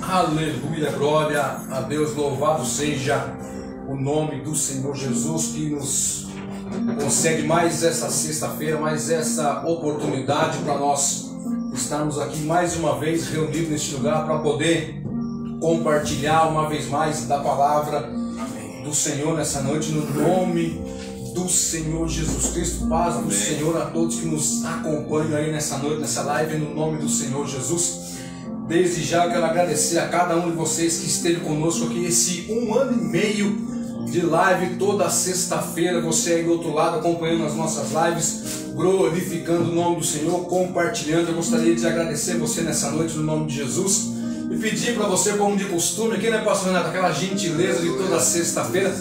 Aleluia, glória a Deus, louvado seja o nome do Senhor Jesus, que nos concede mais essa sexta-feira, mais essa oportunidade para nós estarmos aqui mais uma vez reunidos neste lugar para poder compartilhar uma vez mais da palavra do Senhor nessa noite, no nome do Senhor Jesus Cristo. Paz do Senhor a todos que nos acompanham aí nessa noite, nessa live, no nome do Senhor Jesus. Desde já eu quero agradecer a cada um de vocês que esteve conosco aqui esse 1 ano e meio de live, toda sexta-feira, você aí do outro lado acompanhando as nossas lives, glorificando o nome do Senhor, compartilhando. Eu gostaria de agradecer você nessa noite no nome de Jesus e pedir para você, como de costume aqui, né, pastor Renato, aquela gentileza de toda sexta-feira,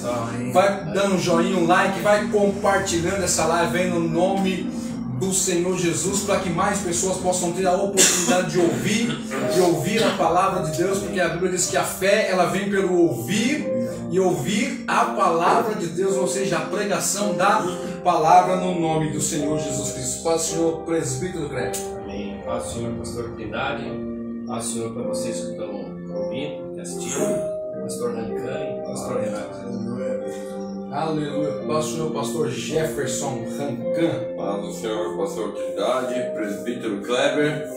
vai dando um joinha, um like, vai compartilhando essa live aí no nome do Senhor Jesus, para que mais pessoas possam ter a oportunidade de ouvir a palavra de Deus, porque a Bíblia diz que a fé ela vem pelo ouvir e ouvir a palavra de Deus, ou seja, a pregação da palavra no nome do Senhor Jesus Cristo. Paz, Senhor presbítero Greg. Amém. Paz, Senhor pastor Trindade. Paz, Senhor, para vocês que estão ouvindo, assistindo, pastor Rancan e pastor Renato. Aleluia. Paz, Senhor pastor Jefferson Rancan. Paz do Senhor pastor Trindade, presbítero Kleber,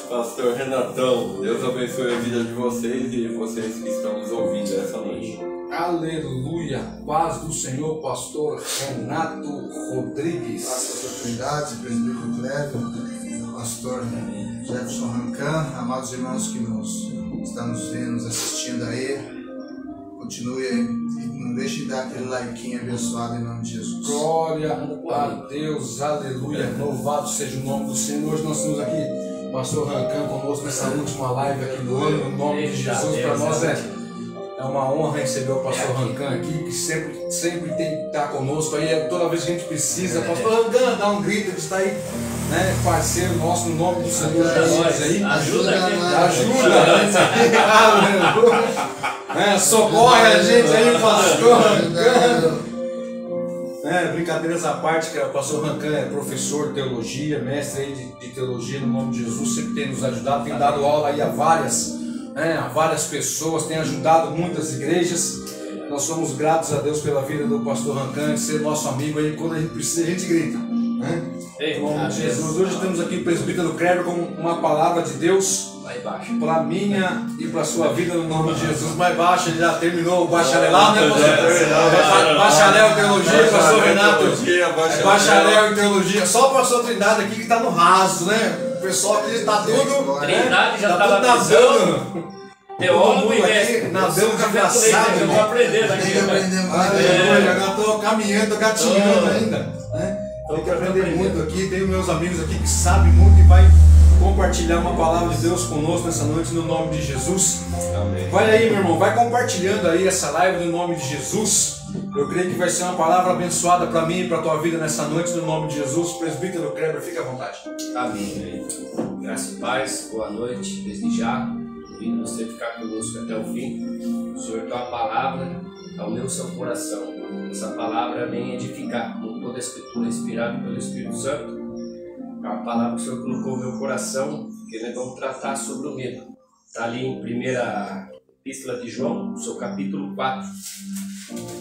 pastor Renatão. Deus abençoe a vida de vocês e vocês que estão nos ouvindo essa noite. Aleluia. Paz do Senhor pastor Renato Rodrigues. Paz, pastor Trindade, presbítero Kleber, pastor Jefferson Rancan, amados irmãos que estão nos vendo, nos assistindo aí. Continue aí, não deixe de dar aquele like abençoado em nome de Jesus. Glória a Deus, aleluia, louvado seja o nome do Senhor. Hoje nós temos aqui o pastor Rancan conosco nessa última live aqui do ano, no nome de Jesus. Para nós é uma honra receber o pastor Rancan aqui, que sempre tem que estar conosco aí, toda vez que a gente precisa. Pastor Rancan, dá um grito, que está aí, né, parceiro nosso, no nome do Senhor Jesus aí. Ajuda a gente. Aleluia. Socorre a gente aí, pastor Rancan. Brincadeiras à parte, que o pastor Rancan é professor de teologia, mestre aí de teologia no nome de Jesus, sempre tem nos ajudado, tem dado aula aí a várias pessoas, tem ajudado muitas igrejas. Nós somos gratos a Deus pela vida do pastor Rancan, de ser nosso amigo aí, quando a gente precisa, a gente grita. Em nome de Jesus. Hoje temos aqui o presbítero Kleber com uma palavra de Deus para minha e para sua vida no nome de Jesus. Mais baixo, ele já terminou o bacharelado, né, pastor? Bacharel em teologia, pastor Renato. Bacharel em teologia. Só o pastor Trindade aqui que está no raso, né? O pessoal aqui está tudo. Trindade já está nadando. Teólogo e mestre. Nadando de braçada. Eu vou aprendendo aqui. Já estou caminhando, estou gatinhando ainda. Tem que aprender muito aqui. Tenho meus amigos aqui que sabem muito e vai compartilhar uma palavra de Deus conosco nessa noite no nome de Jesus. Amém. Vai aí, meu irmão, vai compartilhando aí essa live no nome de Jesus. Eu creio que vai ser uma palavra abençoada para mim e para a tua vida nessa noite no nome de Jesus. Presbítero Kleber, fica à vontade. Amém. Graça e paz, boa noite, desde já. Convido você a ficar conosco até o fim. O Senhor, tua palavra ao meu seu coração. Essa palavra vem edificar com toda a Escritura, inspirada pelo Espírito Santo. É uma palavra que o Senhor colocou no meu coração, que nós vamos tratar sobre o medo. Está ali em 1ª Epístola de João, no seu capítulo 4.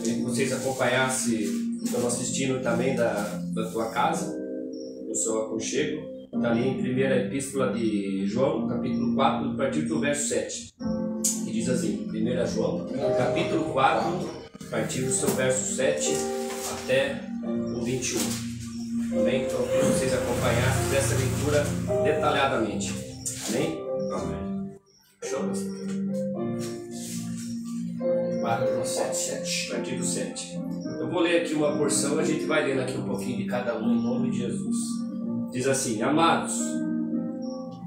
Queria que vocês acompanhassem, estão assistindo também da tua casa, no seu aconchego. Está ali em 1ª Epístola de João, capítulo 4, a partir do verso 7. Que diz assim, 1 João, capítulo 4, a partir do seu verso 7 até o 21. Amém? Então, eu queria que vocês acompanhassem essa leitura detalhadamente. Amém? Amém. Show? 4, 7, a partir do 7. Eu vou ler aqui uma porção, a gente vai lendo aqui um pouquinho de cada um em nome de Jesus. Diz assim: Amados,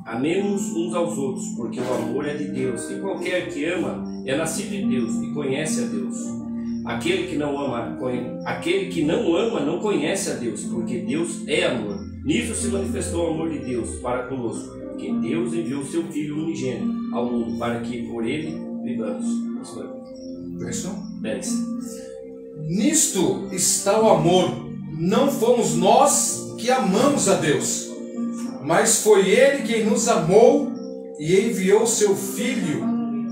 amemos uns aos outros, porque o amor é de Deus, e qualquer que ama é nascido de Deus e conhece a Deus. Aquele que não ama não conhece a Deus, porque Deus é amor. Nisso se manifestou o amor de Deus para conosco, que Deus enviou seu Filho unigênito ao mundo, para que por ele vivamos. Verso 10. Nisto está o amor. Não fomos nós que amamos a Deus, mas foi Ele quem nos amou e enviou seu Filho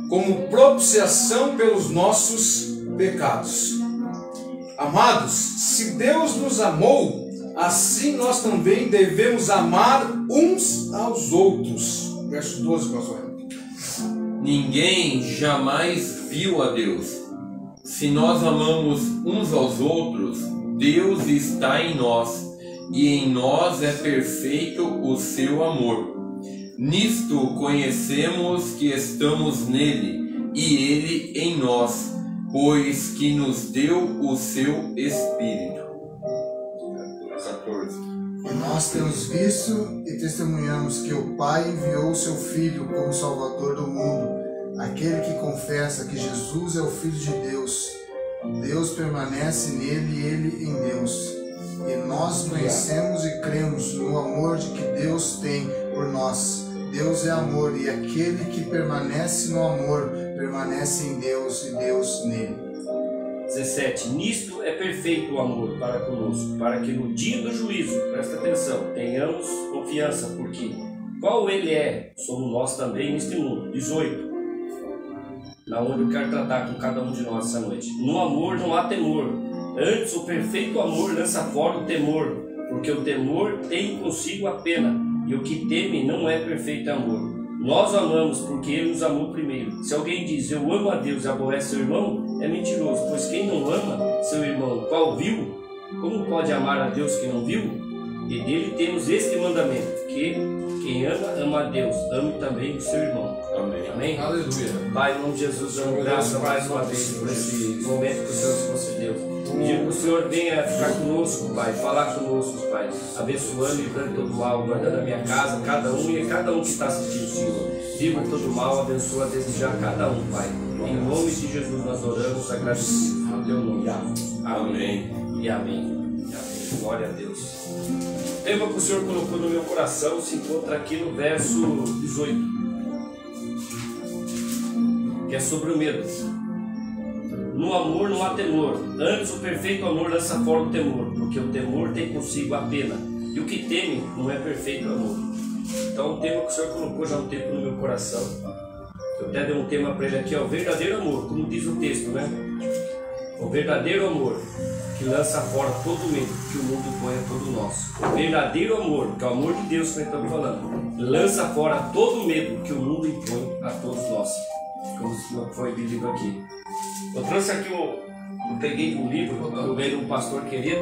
como propiciação pelos nossos pecados. Amados, se Deus nos amou, assim nós também devemos amar uns aos outros. Verso 12, pastor. Ninguém jamais viu a Deus. Se nós amamos uns aos outros, Deus está em nós, e em nós é perfeito o seu amor. Nisto conhecemos que estamos nele, e ele em nós, pois que nos deu o seu Espírito. 14. E nós temos visto e testemunhamos que o Pai enviou o seu Filho como Salvador do mundo. Aquele que confessa que Jesus é o Filho de Deus, Deus permanece nele e ele em Deus. E nós conhecemos e cremos no amor de que Deus tem por nós. Deus é amor, e aquele que permanece no amor permanece em Deus e Deus nele. 17. Nisto é perfeito o amor para conosco, para que no dia do juízo, presta atenção, tenhamos confiança, porque qual ele é, somos nós também neste mundo. 18. Na onde eu quero tratar com cada um de nós essa noite. No amor não há temor, antes o perfeito amor lança fora o temor, porque o temor tem consigo a pena, e o que teme não é perfeito amor. Nós amamos porque ele nos amou primeiro. Se alguém diz eu amo a Deus e aborrece seu irmão, é mentiroso, pois quem não ama seu irmão, qual viu, como pode amar a Deus que não viu? E dele temos este mandamento, que quem ama, ama a Deus, ame também o seu irmão. Amém. Amém? Aleluia. Pai, em nome de Jesus, damos graça mais uma vez por esse momento que o Senhor nos concedeu. Pedindo que o Senhor venha ficar conosco, Pai, falar conosco, Pai, abençoando e livrando todo mal, guardando a minha casa, cada um e cada um que está assistindo, Senhor. Livra todo mal, abençoa desde já cada um, Pai. Em nome de Jesus nós oramos, agradecidos no teu nome. Amém. E amém. Glória a Deus. O tema que o Senhor colocou no meu coração se encontra aqui no verso 18, que é sobre o medo. No amor não há temor, antes o perfeito amor lança fora o temor, porque o temor tem consigo a pena, e o que teme não é perfeito amor. Então o tema que o Senhor colocou já há um tempo no meu coração, eu até dei um tema para ele aqui, ó, o verdadeiro amor, como diz o texto, né? O verdadeiro amor que lança fora todo medo que o mundo põe a todo nosso. O verdadeiro amor, que é o amor de Deus que nós estamos falando, lança fora todo medo que o mundo impõe a todos nós, como foi lido aqui. Eu trouxe aqui, eu peguei um livro, eu veio de um pastor querido,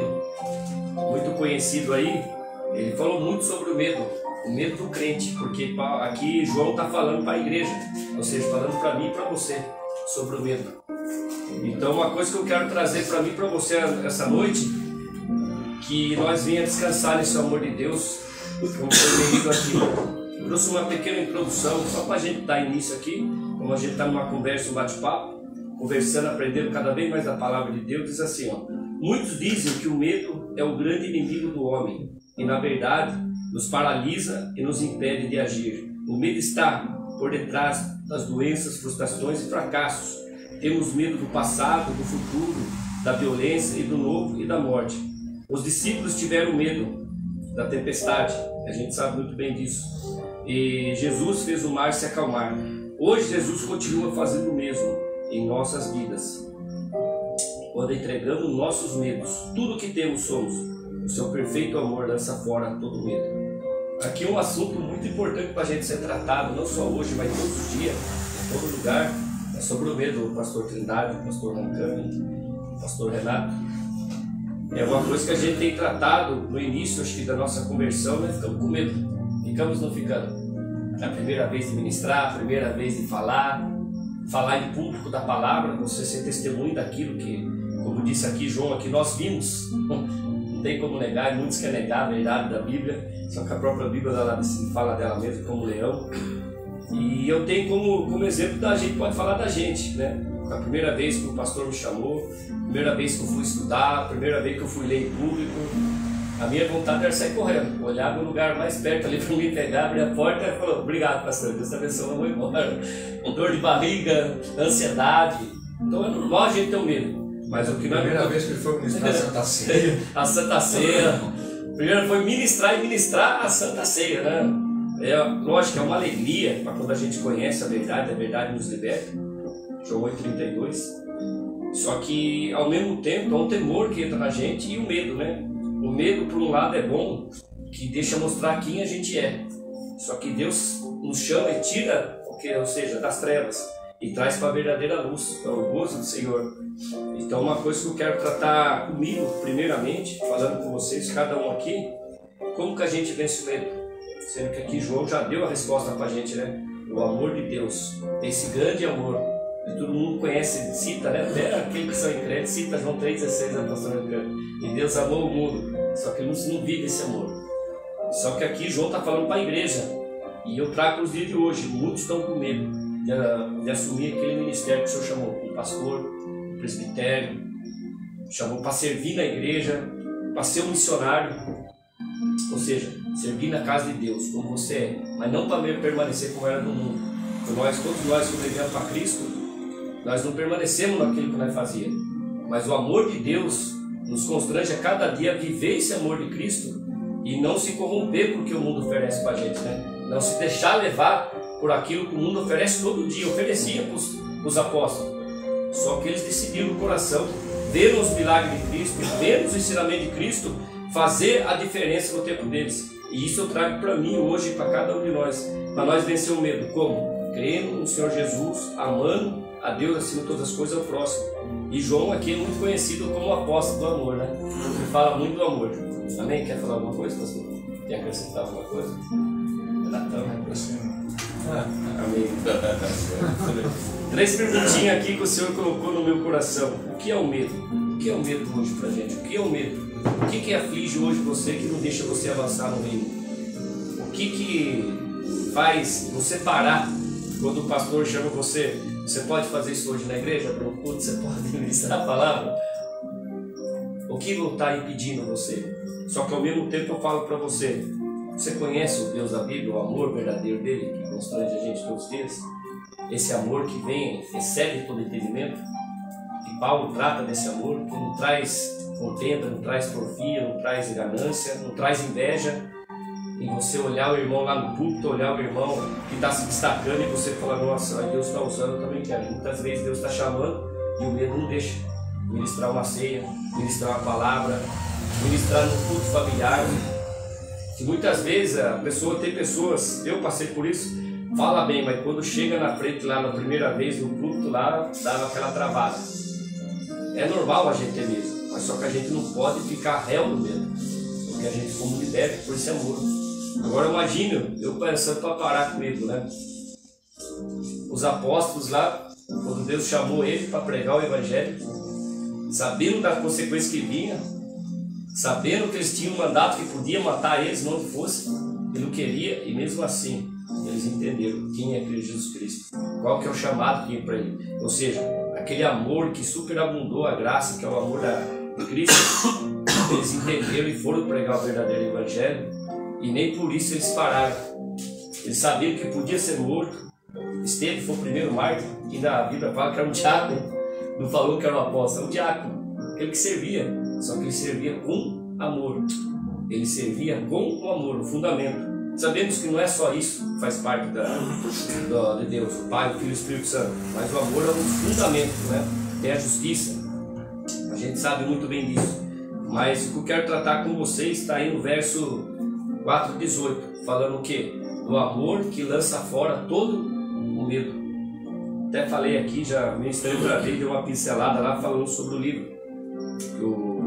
muito conhecido aí. Ele falou muito sobre o medo do crente, porque aqui João está falando para a igreja, ou seja, falando para mim e para você sobre o medo. Então, uma coisa que eu quero trazer para mim e para você essa noite, que nós venhamos descansar nesse amor de Deus, como foi lido aqui. Eu trouxe uma pequena introdução, só para a gente dar início aqui, como a gente está numa conversa, um bate-papo, conversando, aprendendo cada vez mais a palavra de Deus. Diz assim, ó: muitos dizem que o medo é o grande inimigo do homem, e na verdade nos paralisa e nos impede de agir. O medo está por detrás das doenças, frustrações e fracassos. Temos medo do passado, do futuro, da violência e do novo e da morte. Os discípulos tiveram medo da tempestade, a gente sabe muito bem disso, e Jesus fez o mar se acalmar. Hoje Jesus continua fazendo o mesmo em nossas vidas, quando entregamos nossos medos. Tudo que temos somos. O seu perfeito amor lança fora todo medo. Aqui é um assunto muito importante para a gente ser tratado, não só hoje, mas todos os dias, em todo lugar. É sobre o medo, o pastor Trindade, o pastor Rancani, o pastor Renato. É uma coisa que a gente tem tratado no início, acho que da nossa conversão, nós ficamos com medo. Ficamos não ficando. É a primeira vez de ministrar, a primeira vez de falar em público da palavra, você ser testemunho daquilo que, como disse aqui João, aqui nós vimos. Não tem como negar, muitos querem negar a verdade da Bíblia, só que a própria Bíblia ela fala dela mesmo como leão. E eu tenho como exemplo, a gente pode falar da gente, né? A primeira vez que o pastor me chamou, a primeira vez que eu fui estudar, a primeira vez que eu fui ler em público, a minha vontade era sair correndo, olhar no lugar mais perto ali para me pegar, abrir a porta e falar: obrigado, pastor, Deus te abençoe, eu vou embora. Com dor de barriga, ansiedade. Então é normal a gente ter um medo. Mas o que não é. Primeira vez que ele foi ministrar a Santa Ceia. A Santa Ceia. Primeiro foi ministrar a Santa Ceia, né? Lógico que é uma alegria para quando a gente conhece a verdade nos liberta. João 8,32. Só que ao mesmo tempo há um temor que entra na gente e o medo, né? O medo, por um lado, é bom, que deixa mostrar quem a gente é. Só que Deus nos chama e tira, ou seja, das trevas e traz para a verdadeira luz, para o gozo do Senhor. Então, uma coisa que eu quero tratar comigo, primeiramente, falando com vocês, cada um aqui, como que a gente vence o medo? Sendo que aqui João já deu a resposta para a gente, né? O amor de Deus, esse grande amor, que todo mundo conhece, cita, né? Até aqueles que são incrédulos, cita João 3,16, a pastora Cândido. E Deus amou o mundo, só que não vive esse amor. Só que aqui João está falando para a igreja, e eu trago os dias de hoje, muitos estão com medo de assumir aquele ministério que o Senhor chamou, um pastor, um presbitério, chamou para servir na igreja, para ser um missionário, ou seja, servir na casa de Deus, como você é, mas não para permanecer como era no mundo. Todos nós que vivemos para Cristo, nós não permanecemos naquilo que nós fazíamos, mas o amor de Deus nos constrange a cada dia a viver esse amor de Cristo e não se corromper porque o mundo oferece para a gente, né? Não se deixar levar por aquilo que o mundo oferece todo dia, oferecia para os apóstolos. Só que eles decidiram no coração, ver os milagres de Cristo, ver os ensinamentos de Cristo, fazer a diferença no tempo deles. E isso eu trago para mim hoje, para cada um de nós, para nós vencer o medo. Como? Crendo no Senhor Jesus, amando a Deus acima de todas as coisas, ao próximo. E João aqui é muito conhecido como o apóstolo do amor, né? Ele fala muito do amor. Amém? Quer falar alguma coisa, pastor? Quer acrescentar alguma coisa? Amém. 3 perguntinhas aqui que o Senhor colocou no meu coração. O que é o medo? O que é o medo hoje pra gente? O que é o medo? O que aflige hoje você que não deixa você avançar no reino? O que faz você parar quando o pastor chama você? Você pode fazer isso hoje na igreja? No culto você pode ministrar a palavra? O que não está impedindo você? Só que ao mesmo tempo eu falo para você, você conhece o Deus da Bíblia, o amor verdadeiro dele, que constrange a gente todos os dias? Esse amor que vem, excede todo entendimento, que Paulo trata desse amor, que não traz contenda, não traz porfia, não traz ganância, não traz inveja. E você olhar o irmão lá no púlpito, olhar o irmão que está se destacando e você falar, nossa, Deus está usando, eu também quero. Muitas vezes Deus está chamando e o medo não deixa. Ministrar uma ceia, ministrar uma palavra, ministrar no culto familiar. Que muitas vezes a pessoa, tem pessoas, eu passei por isso, fala bem, mas quando chega na frente lá na primeira vez no culto lá, dava aquela travada. É normal a gente ter medo, mas só que a gente não pode ficar réu do medo, porque a gente como libera por esse amor. Agora imagina, eu pensando para parar com medo, né? Os apóstolos lá, quando Deus chamou eles para pregar o evangelho, sabendo da consequência que vinha, sabendo que eles tinham um mandato que podia matar eles onde fosse, ele não queria, e mesmo assim eles entenderam quem é Jesus Cristo, qual que é o chamado que tinha para ele, ou seja, aquele amor que superabundou a graça, que é o amor de Cristo. Eles entenderam e foram pregar o verdadeiro evangelho, e nem por isso eles pararam. Eles sabiam que podia ser morto. Estevão foi o primeiro mártir, que na Bíblia fala que era um diácono, não falou que era um apóstolo, era um diácono, aquele que servia, só que ele servia com amor. Ele servia com o amor, o fundamento. Sabemos que não é só isso que faz parte de Deus, o Pai, o Filho e o Espírito Santo, mas o amor é um fundamento, né? Tem a justiça, a gente sabe muito bem disso. Mas o que eu quero tratar com vocês está aí no verso 4:18, falando o quê? Do amor que lança fora todo o medo. Até falei aqui, já ministrei outra vez, deu uma pincelada lá falando sobre o livro que o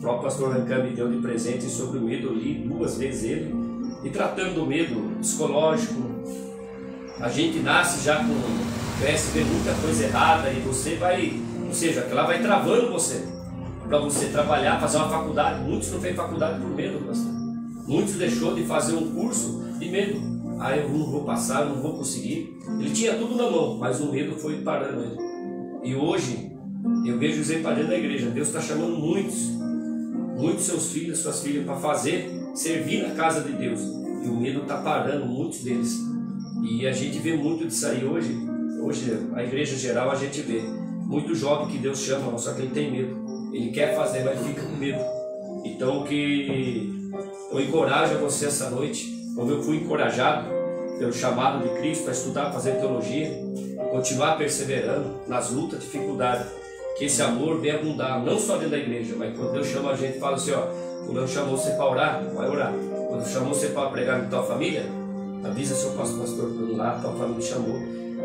próprio pastor Rancam me deu de presente sobre o medo. Eu li 2 vezes ele. E tratando do medo psicológico, a gente nasce já com, cresce, vê muita coisa errada e você vai, ou seja, aquela vai travando você, para você trabalhar, fazer uma faculdade. Muitos não fez faculdade por medo, pastor. Muitos deixou de fazer um curso de medo. Ah, eu não vou passar, eu não vou conseguir. Ele tinha tudo na mão, mas o medo foi parando ele. E hoje, eu vejo os empadeiros da igreja, Deus está chamando muitos seus filhos, suas filhas, para servir na casa de Deus, e o medo está parando muitos deles, e a gente vê muito disso aí hoje a igreja geral, a gente vê muito jovem que Deus chama, só que ele tem medo, ele quer fazer, mas fica com medo. Então o que eu encorajo a você essa noite, como eu fui encorajado pelo chamado de Cristo para estudar, fazer teologia, continuar perseverando nas lutas, dificuldades, que esse amor venha abundar, não só dentro da igreja, mas quando Deus chama a gente, fala assim, ó, quando Deus chamou você para orar, vai orar. Quando Deus chamou você para pregar em tua família, avisa seu pastor, lá, tua família me chamou,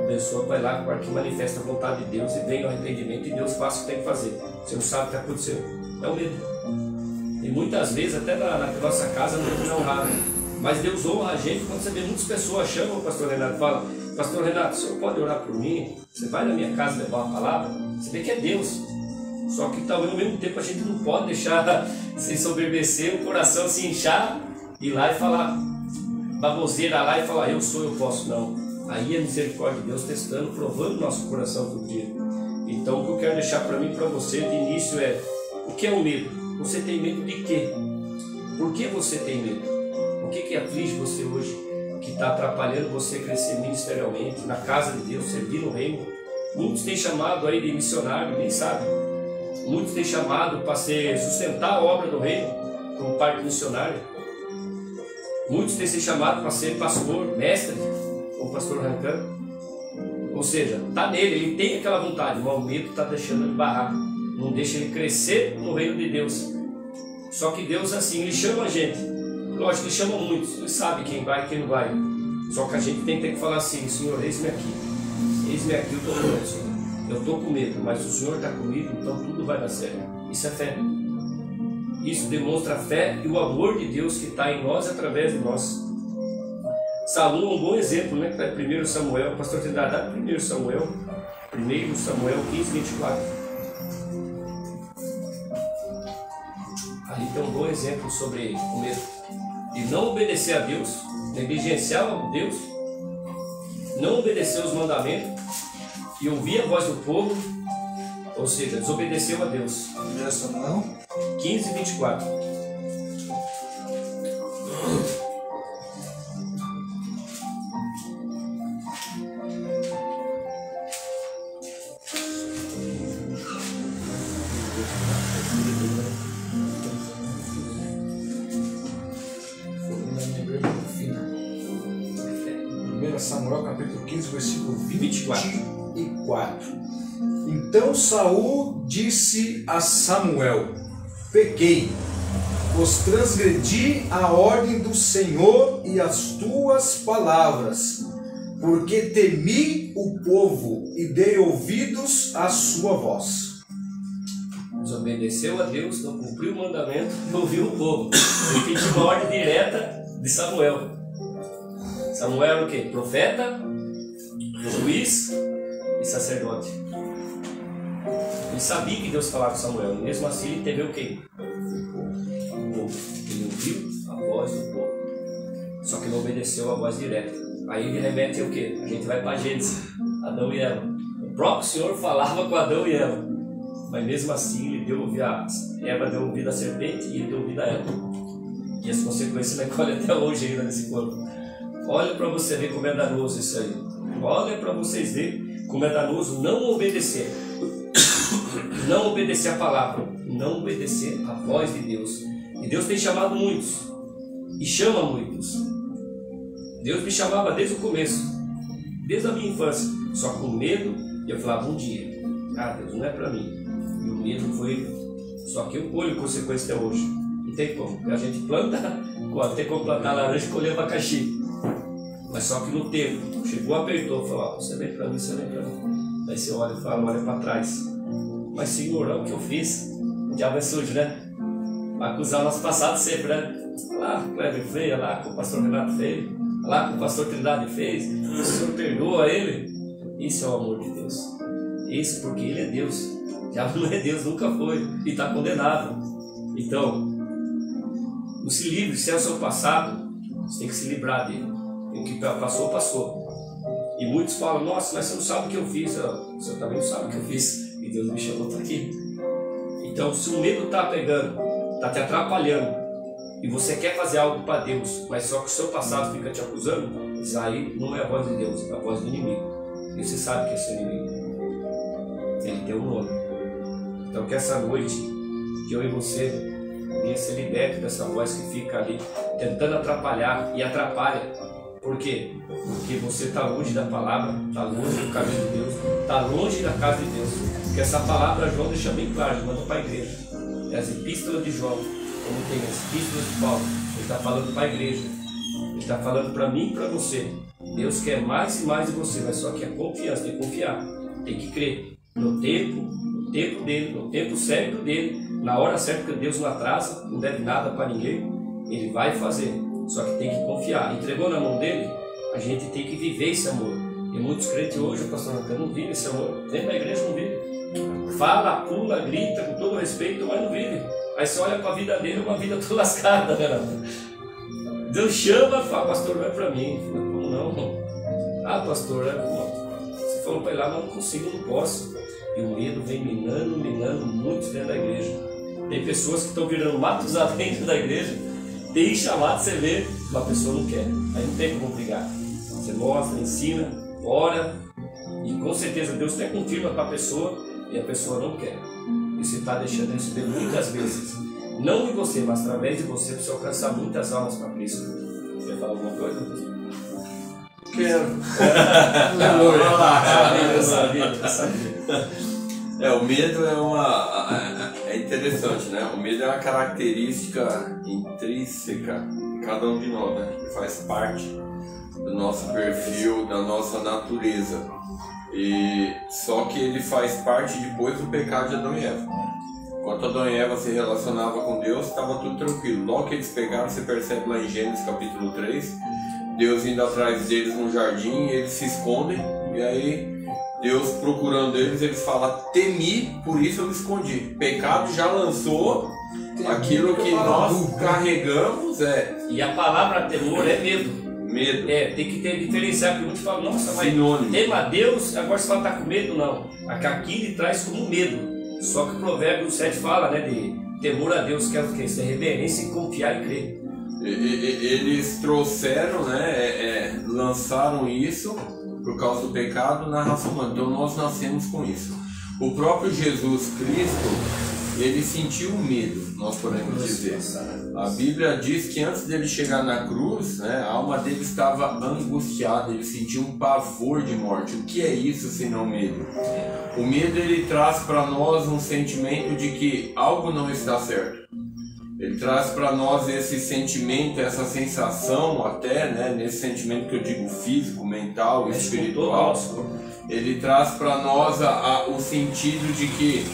a pessoa vai lá para que manifesta a vontade de Deus e vem no arrependimento e Deus faça o que tem que fazer. Você não sabe o que está acontecendo. É o medo. E muitas vezes, até na nossa casa, não honra. Mas Deus honra a gente quando você vê muitas pessoas chamam o pastor Renato e falam, pastor Renato, o senhor pode orar por mim? Você vai na minha casa levar uma palavra? Você vê que é Deus. Só que talvez ao mesmo tempo a gente não pode deixar se soberbecer, o coração se inchar, ir lá e falar, baboseira lá e falar, eu sou, eu posso. Não. Aí é a misericórdia de Deus testando, provando nosso coração todo dia. Então o que eu quero deixar para mim e para você de início é, o que é o medo? Você tem medo de quê? Por que você tem medo? O que aflige você hoje, que está atrapalhando você crescer ministerialmente, na casa de Deus, servir no reino? Muitos têm chamado aí de missionário, nem sabe. Muitos têm chamado para sustentar a obra do reino, como parte missionária. Muitos têm se chamado para ser pastor, mestre, como o pastor Rancan. Ou seja, está nele, ele tem aquela vontade, mas o medo está deixando ele barrar. Não deixa ele crescer no reino de Deus. Só que Deus assim, ele chama a gente. Lógico, ele chama muitos, ele sabe quem vai e quem não vai. Só que a gente tem que falar assim, Senhor, eis-me aqui. Eis-me aqui, eu estou com medo, Senhor. Eu estou com medo, mas o Senhor está comigo, então tudo vai dar certo. Isso é fé. Isso demonstra a fé e o amor de Deus que está em nós através de nós. Salomão é um bom exemplo, né? Que está em 1 Samuel, o pastor tem dado 1 Samuel 15, 24. Ali tem um bom exemplo sobre o medo. De não obedecer a Deus, negligenciar a Deus, não obedecer os mandamentos e ouvir a voz do povo, ou seja, desobedeceu a Deus. 1 Samuel 15, 24. Samuel capítulo 15, versículo 24. Então Saul disse a Samuel: pequei, pois transgredi a ordem do Senhor e as tuas palavras, porque temi o povo e dei ouvidos à sua voz. Desobedeceu a Deus, não cumpriu o mandamento e ouviu o povo. Ele pediu uma ordem direta de Samuel. Samuel era o quê? Profeta, juiz e sacerdote. Ele sabia que Deus falava com Samuel, e mesmo assim ele teve o quê? O povo. Ele ouviu a voz do povo, só que não obedeceu a voz direta. Aí ele remete ao quê? A gente vai para Gênesis, Adão e Eva. O próprio Senhor falava com Adão e Eva, mas mesmo assim ele deu ouvido a Eva, deu ouvido à serpente e ele deu ouvido a Eva. E as consequências ele colhe até hoje ainda nesse corpo. Olha para você ver como é danoso isso aí. Olha para vocês verem como é danoso não obedecer. Não obedecer a palavra. Não obedecer a voz de Deus. E Deus tem chamado muitos. E chama muitos. Deus me chamava desde o começo. Desde a minha infância. Só com medo. E eu falava um dia. Ah, Deus, não é para mim. E o medo foi. Só que eu colho consequência até hoje. Não tem como. A gente planta. Tem como plantar laranja e colher abacaxi. Mas só que no tempo, chegou, apertou, falou, você vem para mim, você vem para mim. Aí você olha e fala, olha para trás. Mas Senhor, olha o que eu fiz. O diabo é sujo, né? Vai acusar o nosso passado sempre, né? Lá com o Cleber fez, lá com o pastor Renato fez, lá com o pastor Trindade fez. O Senhor perdoa ele. Isso é o amor de Deus. Isso porque ele é Deus. O diabo não é Deus, nunca foi. E está condenado. Então, não se livre, se é o seu passado, você tem que se livrar dele. O que passou, passou. E muitos falam, nossa, mas você não sabe o que eu fiz. Você também não sabe o que eu fiz. E Deus me chamou para aqui. Então, se o medo está pegando, está te atrapalhando, e você quer fazer algo para Deus, mas só que o seu passado fica te acusando, isso aí não é a voz de Deus, é a voz do inimigo. E você sabe que é seu inimigo. Ele tem um nome. Então, que essa noite, que eu e você venha ser liberto dessa voz que fica ali, tentando atrapalhar e atrapalha. Por quê? Porque você está longe da palavra, está longe do caminho de Deus, está longe da casa de Deus. Porque essa palavra João deixa bem claro, manda para a igreja. É as epístolas de João, como tem as epístolas de Paulo. Ele está falando para a igreja. Ele está falando para mim e para você. Deus quer mais e mais de você, mas só que a confiança, tem que confiar, tem que crer no tempo dele, no tempo certo dele, na hora certa, porque Deus não atrasa, não deve nada para ninguém, Ele vai fazer, só que tem que confiar. Entregou na mão dele, a gente tem que viver esse amor. E muitos crentes hoje, pastor Antônio, não vivem esse amor, dentro da igreja não vive. Fala, pula, grita com todo respeito, mas não vive. Aí você olha para a vida dele, uma vida toda lascada, né? Deus chama e fala, pastor, não é para mim. Como não? Ah, pastor, você falou para ir lá, mas não consigo, não posso. E o medo vem minando muitos dentro da igreja. Tem pessoas que estão virando Matusalém dentro da igreja, tem chamado, você vê, uma pessoa não quer. Aí não tem como brigar. Você mostra, ensina, ora, e com certeza Deus até confirma para a pessoa, e a pessoa não quer. E você está deixando isso ver muitas vezes. Não em você, mas através de você, para você alcançar muitas almas para Cristo. Você quer falar alguma coisa? Quero. Eu sabia. O medo é interessante, né? O medo é uma característica intrínseca de cada um de nós, né? Que faz parte do nosso perfil, da nossa natureza. E só que ele faz parte depois do pecado de Adão e Eva. Enquanto Adão e Eva se relacionavam com Deus, estava tudo tranquilo. Logo que eles pegaram, você percebe lá em Gênesis capítulo 3, Deus indo atrás deles no jardim, eles se escondem, e aí Deus procurando eles fala, temi, por isso eu me escondi. Pecado já lançou aquilo que nós carregamos. E a palavra temor é medo. Medo. Tem que ter diferenciar, porque muitos falam, nossa, mas sinônimo. Tema Deus, agora você fala que está com medo, não. Aqui ele traz como medo. Só que o Provérbio 7 fala, né, de temor a Deus, que é o que? Isso é reverência e confiar e crer. Eles trouxeram, né, lançaram isso por causa do pecado na raça humana. Então nós nascemos com isso. O próprio Jesus Cristo, ele sentiu medo, nós podemos dizer. A Bíblia diz que antes dele chegar na cruz, né, a alma dele estava angustiada, ele sentiu um pavor de morte. O que é isso senão medo? O medo, ele traz para nós um sentimento de que algo não está certo. Ele traz para nós esse sentimento, essa sensação até, né, nesse sentimento que eu digo físico, mental, espiritual. Ele traz para nós o sentido de que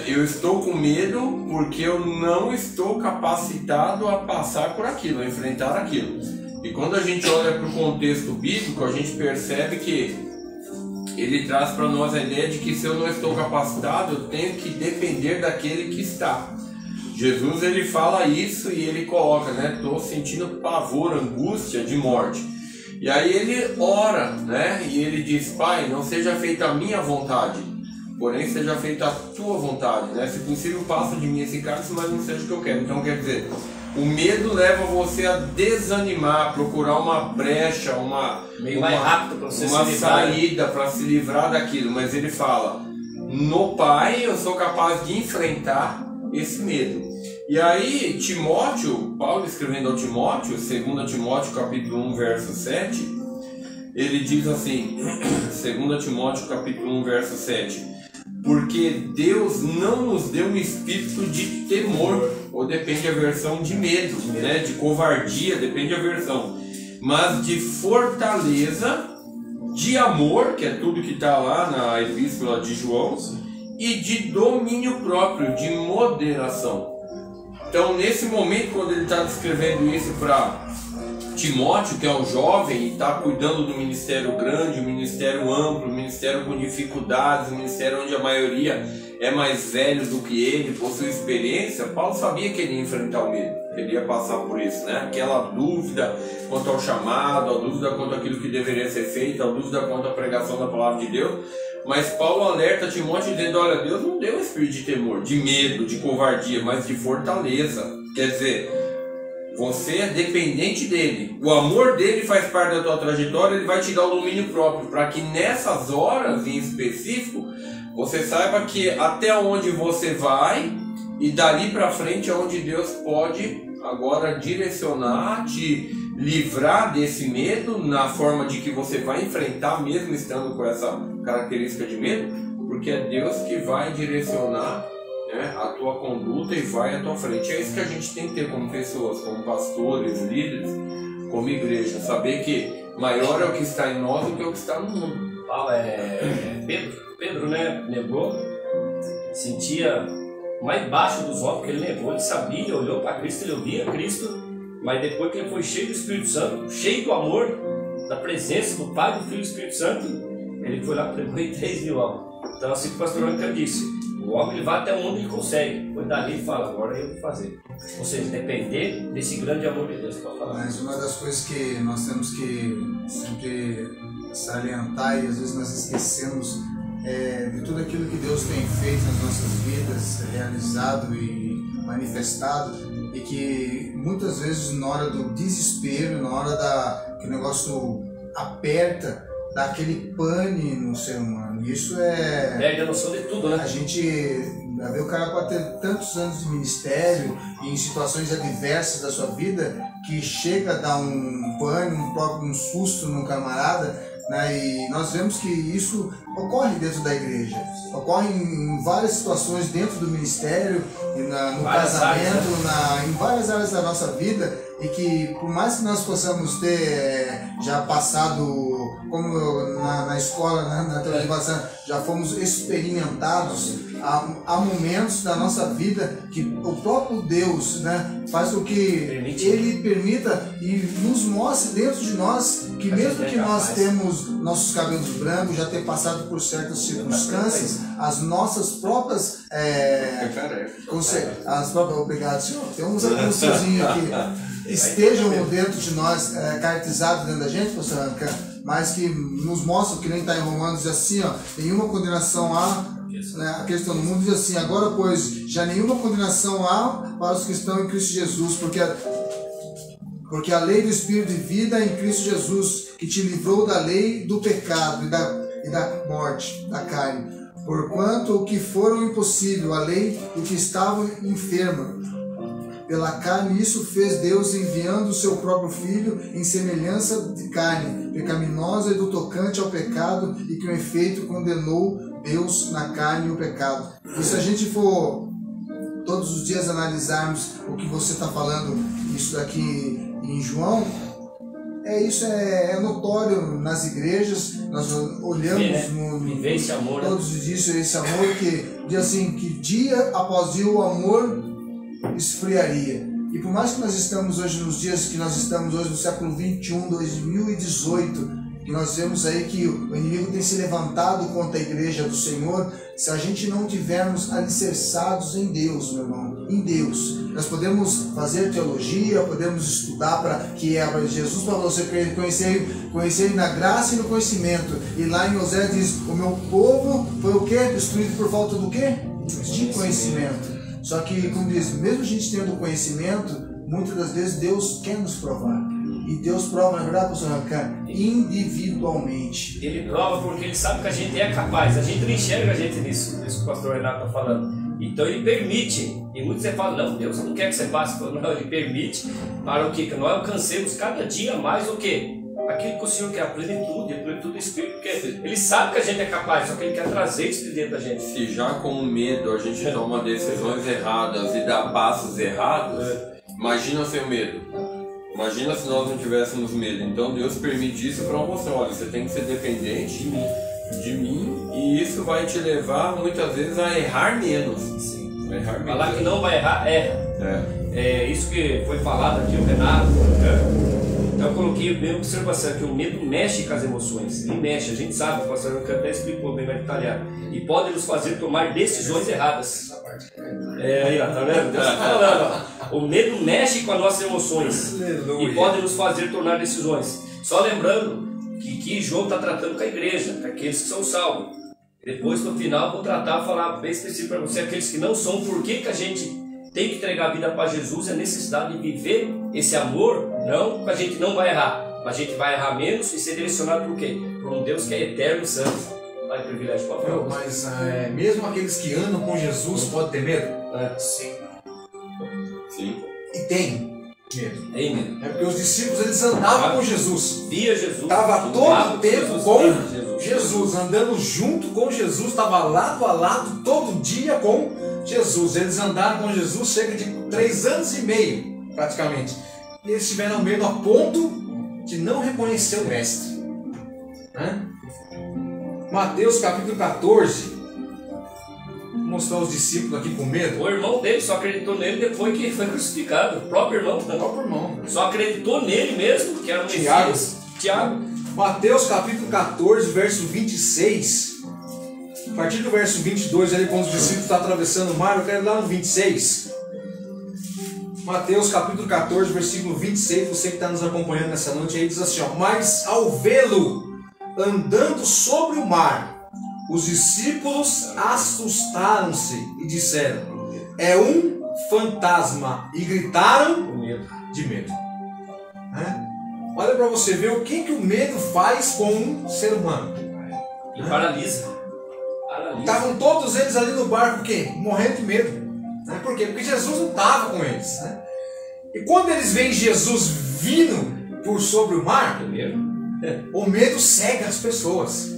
eu estou com medo porque eu não estou capacitado a passar por aquilo, a enfrentar aquilo. E quando a gente olha para o contexto bíblico, a gente percebe que ele traz para nós a ideia de que se eu não estou capacitado, eu tenho que depender daquele que está. Jesus, ele fala isso e ele coloca, né? Estou sentindo pavor, angústia de morte. E aí ele ora, né? E ele diz, Pai, não seja feita a minha vontade, porém seja feita a tua vontade, né? Se possível, passa de mim esse cálice, mas não seja o que eu quero. Então quer dizer, o medo leva você a desanimar, a procurar uma brecha, mais rápido para você uma saída para se livrar daquilo. Mas ele fala, no Pai eu sou capaz de enfrentar esse medo. E aí Timóteo, Paulo escrevendo ao Timóteo, 2 Timóteo capítulo 1 verso 7, ele diz assim, 2 Timóteo capítulo 1 verso 7, porque Deus não nos deu um espírito de temor, ou depende a versão de medo, né? De covardia, depende a versão, mas de fortaleza, de amor, que é tudo que está lá na epístola de João, e de domínio próprio, de moderação. Então, nesse momento, quando ele está descrevendo isso para Timóteo, que é um jovem e está cuidando do ministério grande, um ministério amplo, um ministério com dificuldades, um ministério onde a maioria é mais velho do que ele, possui experiência, Paulo sabia que ele ia enfrentar o medo, que ele ia passar por isso, né? Aquela dúvida quanto ao chamado, a dúvida quanto àquilo que deveria ser feito, a dúvida quanto à pregação da palavra de Deus. Mas Paulo alerta Timóteo dizendo, olha, Deus não deu um espírito de temor, de medo, de covardia, mas de fortaleza. Quer dizer, você é dependente dele, o amor dele faz parte da tua trajetória, ele vai te dar o domínio próprio, para que nessas horas em específico, você saiba que até onde você vai e dali para frente é onde Deus pode agora direcionar, te livrar desse medo na forma de que você vai enfrentar mesmo estando com essa característica de medo, porque é Deus que vai direcionar, né, a tua conduta e vai à tua frente. É isso que a gente tem que ter como pessoas, como pastores, líderes, como igreja, saber que maior é o que está em nós do que o que está no mundo. Pedro, né, negou, sentia mais baixo dos homens, porque ele negou, ele sabia, ele olhou para Cristo, ele ouvia Cristo, mas depois que ele foi cheio do Espírito Santo, cheio do amor, da presença do Pai, do Filho e do Espírito Santo, ele foi lá e pregou em 3.000 almas. Então, assim que o pastor Anca disse, o homem ele vai até onde ele consegue, foi dali e fala, agora eu vou fazer. Ou seja, depender desse grande amor de Deus. Mas uma das coisas que nós temos que sempre salientar, e às vezes nós esquecemos, de tudo aquilo que Deus tem feito nas nossas vidas, realizado e manifestado, e que muitas vezes na hora do desespero, na hora que o negócio aperta, dá aquele pane no ser humano. Isso perde a noção de tudo, né? A gente vê o cara pode ter tantos anos de ministério e em situações adversas da sua vida que chega a dar um pane, um susto num camarada, né? E nós vemos que isso ocorre dentro da igreja, ocorre em várias situações dentro do ministério, no casamento, em várias áreas da nossa vida, e que por mais que nós possamos ter já passado, como na escola, né, na televisão, já fomos experimentados, há momentos da nossa vida que o próprio Deus, né, faz com que Ele permita e nos mostre dentro de nós que mesmo que nós temos nossos cabelos brancos, já ter passado por certas circunstâncias, as nossas próprias obrigado, senhor, tem uns anúnciozinhos aqui estejam dentro de nós, caracterizados dentro da gente, pastor Anca, mas que nos mostram, que nem está em Romanos, diz assim, ó, nenhuma condenação há, né, a questão do mundo diz assim, agora pois, já nenhuma condenação há para os que estão em Cristo Jesus, porque a lei do Espírito de vida em Cristo Jesus, que te livrou da lei do pecado e da morte, da carne, porquanto o que foram impossível, a lei do que estava enferma, pela carne, isso fez Deus enviando o seu próprio Filho em semelhança de carne, pecaminosa e do tocante ao pecado, e que o efeito condenou Deus na carne e o pecado. E se a gente for todos os dias analisarmos o que você está falando, isso daqui em João, isso é notório nas igrejas, nós olhamos viver esse amor, todos os dias esse amor que diz assim, que dia após dia o amor esfriaria. E por mais que nós estamos hoje nos dias que nós estamos hoje no século 21, 2018, que nós vemos aí que o inimigo tem se levantado contra a igreja do Senhor, se a gente não tivermos alicerçados em Deus, meu irmão, em Deus, nós podemos fazer teologia, podemos estudar para que é Jesus, para você conhecer na graça e no conhecimento. E lá em Osés diz, o meu povo foi o quê? Destruído por falta do quê? De conhecimento. Só que, como diz, mesmo a gente tendo conhecimento, muitas das vezes Deus quer nos provar. E Deus prova, na verdade, pastor Racan, individualmente. Ele prova porque Ele sabe que a gente é capaz. A gente não enxerga a gente nisso, isso que o pastor Renato está falando. Então Ele permite. E muitos falam, não, Deus não quer que você passe. Não, Ele permite para o quê? Que nós alcancemos cada dia mais o quê? Aquilo que o Senhor quer, a plenitude do Espírito, porque Ele sabe que a gente é capaz, só que Ele quer trazer isso de dentro da gente. Se já com o medo a gente toma decisões erradas e dá passos errados, imagina sem o medo. Imagina se nós não tivéssemos medo. Então Deus permite isso para você. Olha, você tem que ser dependente de mim, e isso vai te levar muitas vezes a errar menos. Sim. Errar menos. Falar que não vai errar, erra. É isso que foi falado aqui, o Renato. Então eu coloquei bem observação que o medo mexe com as emoções. Ele mexe, a gente sabe, o pastor até explicou bem, vai detalhar. E pode nos fazer tomar decisões erradas. Aí, ó, tá vendo? Deus tá falando, ó. O medo mexe com as nossas emoções. Aleluia. E pode nos fazer tomar decisões. Só lembrando que João está tratando com a igreja, com aqueles que são salvos. Depois, no final, vou falar bem específico para você, aqueles que não são, por que a gente tem que entregar a vida para Jesus, a necessidade de viver esse amor, não, a gente não vai errar, mas a gente vai errar menos e ser direcionado por quê? Por um Deus que é eterno e santo. Vai privilégio para falar. Mas mesmo aqueles que andam com Jesus podem ter medo? Sim. Sim. E tem. Medo. Tem medo. É porque os discípulos eles andavam com Jesus. Via Jesus. Estava todo o tempo com Jesus. Jesus, andando junto com Jesus, estava lado a lado todo dia com Jesus. Eles andaram com Jesus cerca de 3 anos e meio, praticamente. E eles tiveram medo a ponto de não reconhecer o mestre. Né? Mateus capítulo 14. Vou mostrar os discípulos aqui com medo. O irmão dele só acreditou nele depois que foi crucificado. O próprio irmão. O próprio irmão. Só acreditou nele mesmo, que era o Tiago. Messias. Tiago. Mateus capítulo 14, verso 26. A partir do verso 22, ali quando os discípulos estão atravessando o mar, eu quero ir lá no 26. Mateus capítulo 14, versículo 26, você que está nos acompanhando nessa noite aí, diz assim, ó, mas ao vê-lo andando sobre o mar, os discípulos assustaram-se e disseram, é um fantasma, e gritaram O medo. de medo. Né? Olha para você ver o que o medo faz com um ser humano. E paralisa. Paralisa. Estavam todos eles ali no barco, o quê? Morrendo de medo. Né? Por quê? Porque Jesus não estava com eles. Né? E quando eles veem Jesus vindo por sobre o mar, Primeiro, o medo cega as pessoas.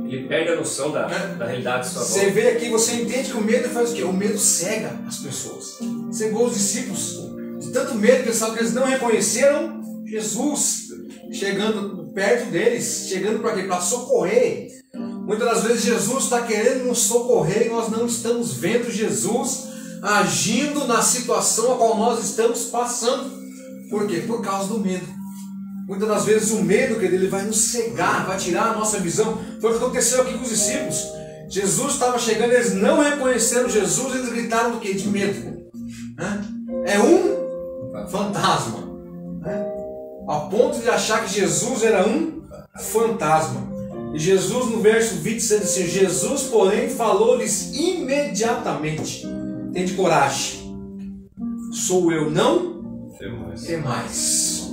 ele perde a noção da realidade de sua Você volta. vê aqui, você entende que o medo faz o quê? O medo cega as pessoas. Cegou os discípulos. De tanto medo que eles estavam, que eles não reconheceram Jesus chegando perto deles. Chegando para quê? Para socorrer. Muitas das vezes Jesus está querendo nos socorrer e nós não estamos vendo Jesus agindo na situação a qual nós estamos passando. Por quê? Por causa do medo. Muitas das vezes o medo, que ele vai nos cegar, vai tirar a nossa visão. Foi o que aconteceu aqui com os discípulos. Jesus estava chegando, eles não reconheceram Jesus, eles gritaram do quê? De medo. Né? É um fantasma. Né? A ponto de achar que Jesus era um fantasma. E Jesus no verso 26 diz assim, Jesus porém falou-lhes imediatamente, tende coragem, sou eu, não temais.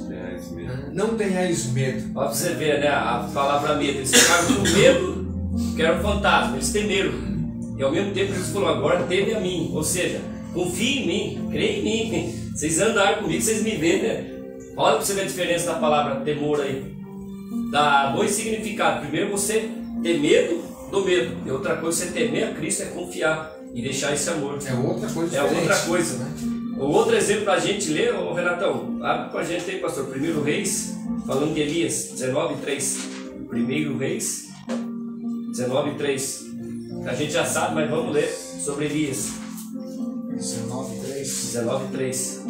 Não tenhais medo. Olha pra você ver, né? A palavra medo. Eles ficaram com medo, que era um fantasma. Eles temeram. E ao mesmo tempo Jesus falou, agora teme a mim. Ou seja, confie em mim, creia em mim. Vocês andaram comigo, vocês me veem, né? Olha pra você ver a diferença da palavra temor aí. Dá dois significados. Primeiro, você ter medo do medo. E outra coisa, você temer a Cristo é confiar e deixar esse amor. É outra coisa É diferente. outra coisa. Né? O outro exemplo para a gente ler, ô Renatão, abre com a gente aí, pastor. 1 Reis, falando de Elias, 19:3. 1 Reis, 19:3. A gente já sabe, mas vamos ler sobre Elias. 19:3. 19:3.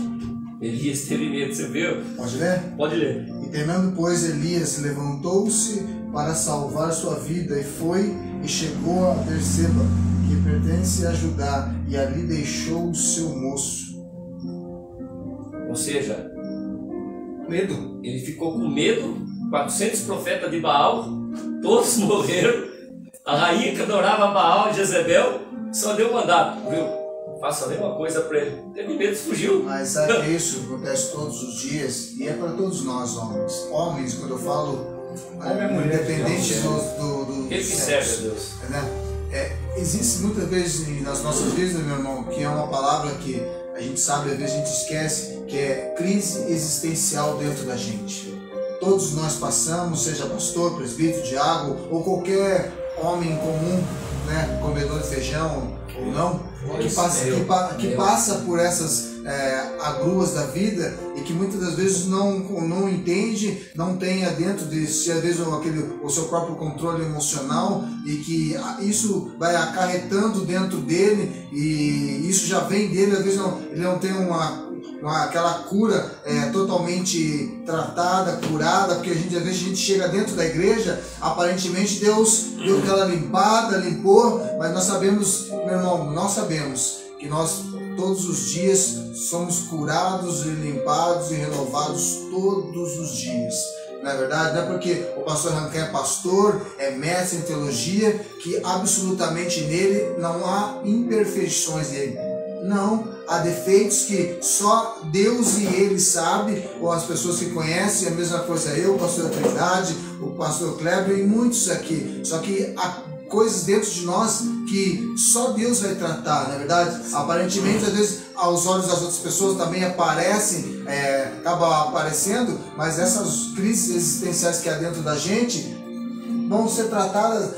Elias teve medo, você viu? Pode ler? Pode ler. E temendo, pois, Elias levantou-se para salvar sua vida e foi e chegou a Berseba, que pertence a Judá, e ali deixou o seu moço. Ou seja, Medo. ele ficou com medo, 400 profetas de Baal, todos morreram. A rainha que adorava Baal, Jezebel, só deu um mandato, viu? Faça a mesma coisa para ele. Teve medo, fugiu. Mas sabe que isso acontece todos os dias e é para todos nós, homens. Homens, quando eu falo, Homem e mulher, independente do Ele que serve a Deus. né? Existe muitas vezes nas nossas vidas, meu irmão, que é uma palavra que a gente sabe, às vezes a gente esquece, que é crise existencial dentro da gente. Todos nós passamos, seja pastor, presbítero, diácono ou qualquer homem comum, né, comedor de feijão ou não, que passa por essas agruas da vida e que muitas das vezes não entende, não tem dentro de si, às vezes, o seu próprio controle emocional, e que isso vai acarretando dentro dele, e isso já vem dele, às vezes ele não tem aquela cura totalmente tratada, curada, porque às vezes a gente chega dentro da igreja, aparentemente Deus deu aquela limpada, limpou, mas nós sabemos, meu irmão, nós sabemos que nós todos os dias somos curados e limpados e renovados todos os dias. Não é verdade? Não é porque o pastor Rancan é pastor, é mestre em teologia, que absolutamente nele não há imperfeições nele. Não, há defeitos que só Deus e Ele sabe, ou as pessoas que conhecem, a mesma coisa eu, o pastor da Trindade, o pastor Kleber e muitos aqui. Só que coisas dentro de nós que só Deus vai tratar, na verdade. Aparentemente, às vezes, aos olhos das outras pessoas também aparecem, acaba aparecendo, mas essas crises existenciais que há dentro da gente vão ser tratadas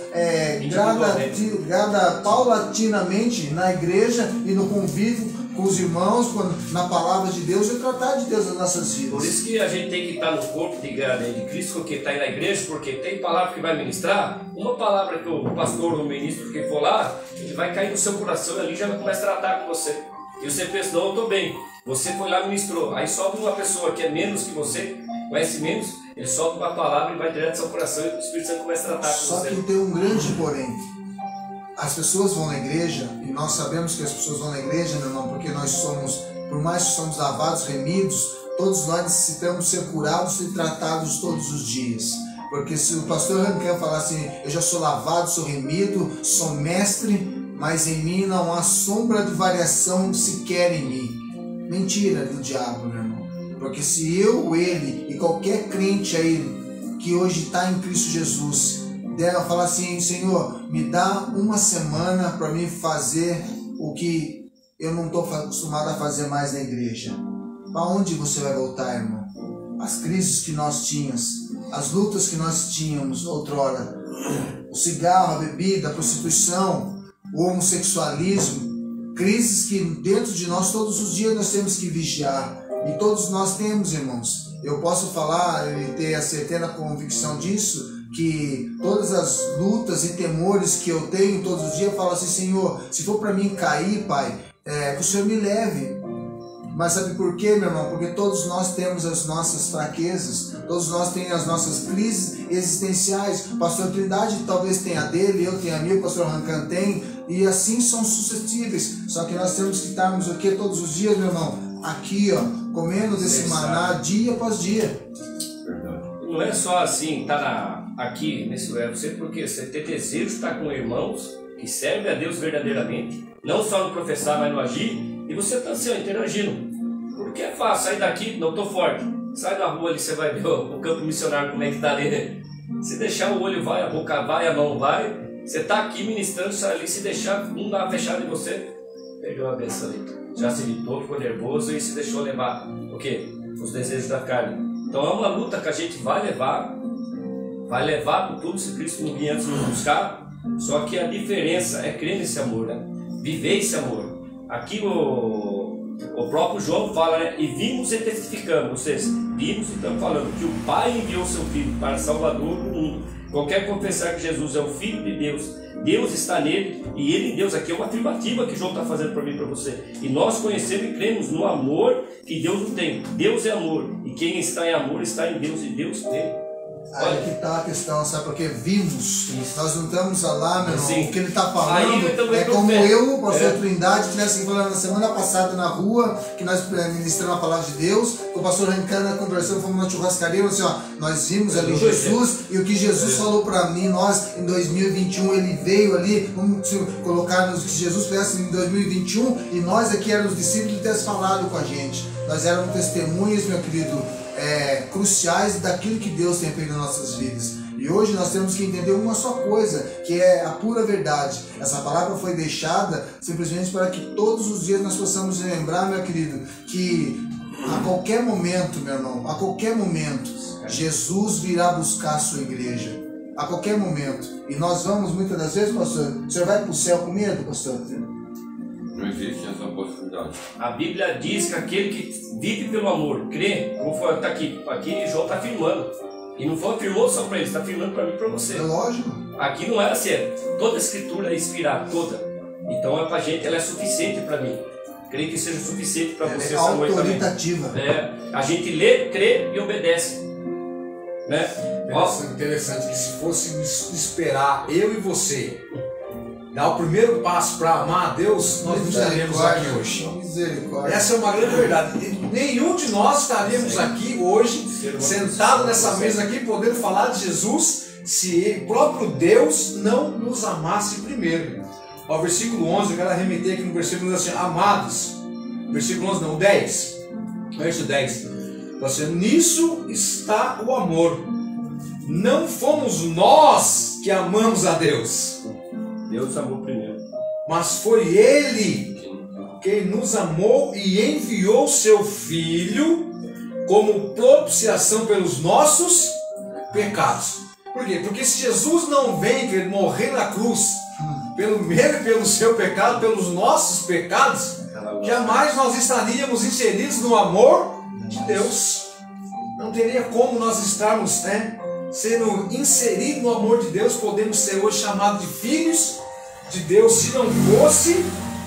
paulatinamente na igreja e no convívio com os irmãos, na palavra de Deus e tratar de Deus nas nossas vidas. Por isso que a gente tem que estar no corpo de Cristo, porque está aí na igreja, porque tem palavra que vai ministrar, uma palavra que o pastor ou o ministro que for lá, ele vai cair no seu coração e ali já vai começar a tratar com você. E você pensa, não, eu estou bem. Você foi lá e ministrou. Aí sobe uma pessoa que é menos que você, conhece menos, ele solta uma palavra e vai direto ao seu coração e o Espírito Santo começa a tratar com você. Só que tem um grande porém. As pessoas vão na igreja, e nós sabemos que as pessoas vão na igreja, meu irmão, porque nós somos, por mais que somos lavados, remidos, todos nós necessitamos ser curados e tratados todos os dias. Porque se o pastor Rancan falar assim, eu já sou lavado, sou remido, sou mestre, mas em mim não há sombra de variação sequer em mim. Mentira do diabo, meu irmão. Porque se eu, ele e qualquer crente aí que hoje está em Cristo Jesus dela falar assim, Senhor, me dá uma semana para mim fazer o que eu não estou acostumado a fazer mais na igreja. Para onde você vai voltar, irmão? As crises que nós tínhamos, as lutas que nós tínhamos outrora, o cigarro, a bebida, a prostituição, o homossexualismo, crises que dentro de nós todos os dias nós temos que vigiar. E todos nós temos, irmãos. Eu posso falar e ter a certeza, a convicção disso, que todas as lutas e temores que eu tenho todos os dias, eu falo assim, Senhor, se for para mim cair, Pai, que o Senhor me leve. Mas sabe por quê, meu irmão? Porque todos nós temos as nossas fraquezas, todos nós temos as nossas crises existenciais. O pastor Trindade talvez tenha a dele, eu tenho a minha, o pastor Rancan tem, e assim são suscetíveis. Só que nós temos que estarmos aqui todos os dias, meu irmão, aqui, ó, comendo desse maná dia após dia. Não é só assim, estar aqui nesse lugar, porque você tem desejo de estar com irmãos que servem a Deus verdadeiramente, não só no professar, mas no agir, e você está assim, ó, interagindo. Porque é fácil, sair daqui, não estou forte, sai na rua ali, você vai ver o campo missionário, como é que está ali. Se deixar o olho vai, a boca vai, a mão vai, você está aqui ministrando, sai ali, se deixar, um dá uma fechada em você, perdeu a benção ali. Já se irritou, ficou nervoso e se deixou levar, o quê? Os desejos da carne. Então é uma luta que a gente vai levar por tudo, se Cristo não vinha antes nos buscar, só que a diferença é crer nesse amor, né? Viver esse amor. Aqui o próprio João fala, né? E vimos e testificamos, ou seja, vimos e estamos falando que o Pai enviou seu Filho para Salvador do mundo. Qualquer confessar que Jesus é o Filho de Deus, Deus está nele e ele em Deus. Aqui é uma afirmativa que João está fazendo para mim e para você. E nós conhecemos e cremos no amor que Deus não tem. Deus é amor e quem está em amor está em Deus e Deus tem. Aí que está a questão, sabe? Porque vimos, nós não estamos lá, meu irmão, o que ele está falando é como eu, o pastor Trindade, estivesse falando na semana passada na rua, que nós ministramos a palavra de Deus, o pastor Rancana conversando, fomos na churrascaria, assim, ó, nós vimos ali Jesus, e o que Jesus falou para mim, nós em 2021, ele veio ali, vamos colocar nos que Jesus fez em 2021, e nós aqui éramos discípulos, ele tivesse falado com a gente, nós éramos testemunhas, meu querido, cruciais daquilo que Deus tem feito nas nossas vidas. E hoje nós temos que entender uma só coisa, que é a pura verdade. Essa palavra foi deixada simplesmente para que todos os dias nós possamos lembrar, meu querido, que a qualquer momento, meu irmão, a qualquer momento, Jesus virá buscar a sua igreja. A qualquer momento. E nós vamos muitas das vezes, pastor, o senhor vai para o céu com medo, pastor? Não existe essa possibilidade. A Bíblia diz que aquele que vive pelo amor, crê, como foi, tá aqui João está afirmando. E não foi afirmou só para ele, está afirmando para mim e para você. É lógico. Aqui não era assim, toda a escritura é inspirada, toda. Então é para a gente, ela é suficiente para mim. Creio que seja suficiente para você essa noite também. Autoritativa. A gente lê, crê e obedece. Né? Interessante que se fosse esperar eu e você dar o primeiro passo para amar a Deus, nós não estaríamos aqui hoje. Essa é uma grande verdade. Nenhum de nós estaríamos aqui hoje, sentado nessa mesa aqui, podendo falar de Jesus, se o próprio Deus não nos amasse primeiro. Ó, versículo 11, eu quero arremeter aqui no versículo assim, amados. Versículo 11 não, 10. Verso 10. Assim, nisso está o amor. Não fomos nós que amamos a Deus. Deus amou primeiro. Mas foi Ele quem nos amou e enviou seu Filho como propiciação pelos nossos pecados. Por quê? Porque se Jesus não vem, que Ele morrer na cruz, pelo meu e pelo seu pecado, pelos nossos pecados, jamais nós estaríamos inseridos no amor de Deus. Não teria como nós estarmos, sendo inseridos no amor de Deus. Podemos ser hoje chamados de filhos de Deus, se não fosse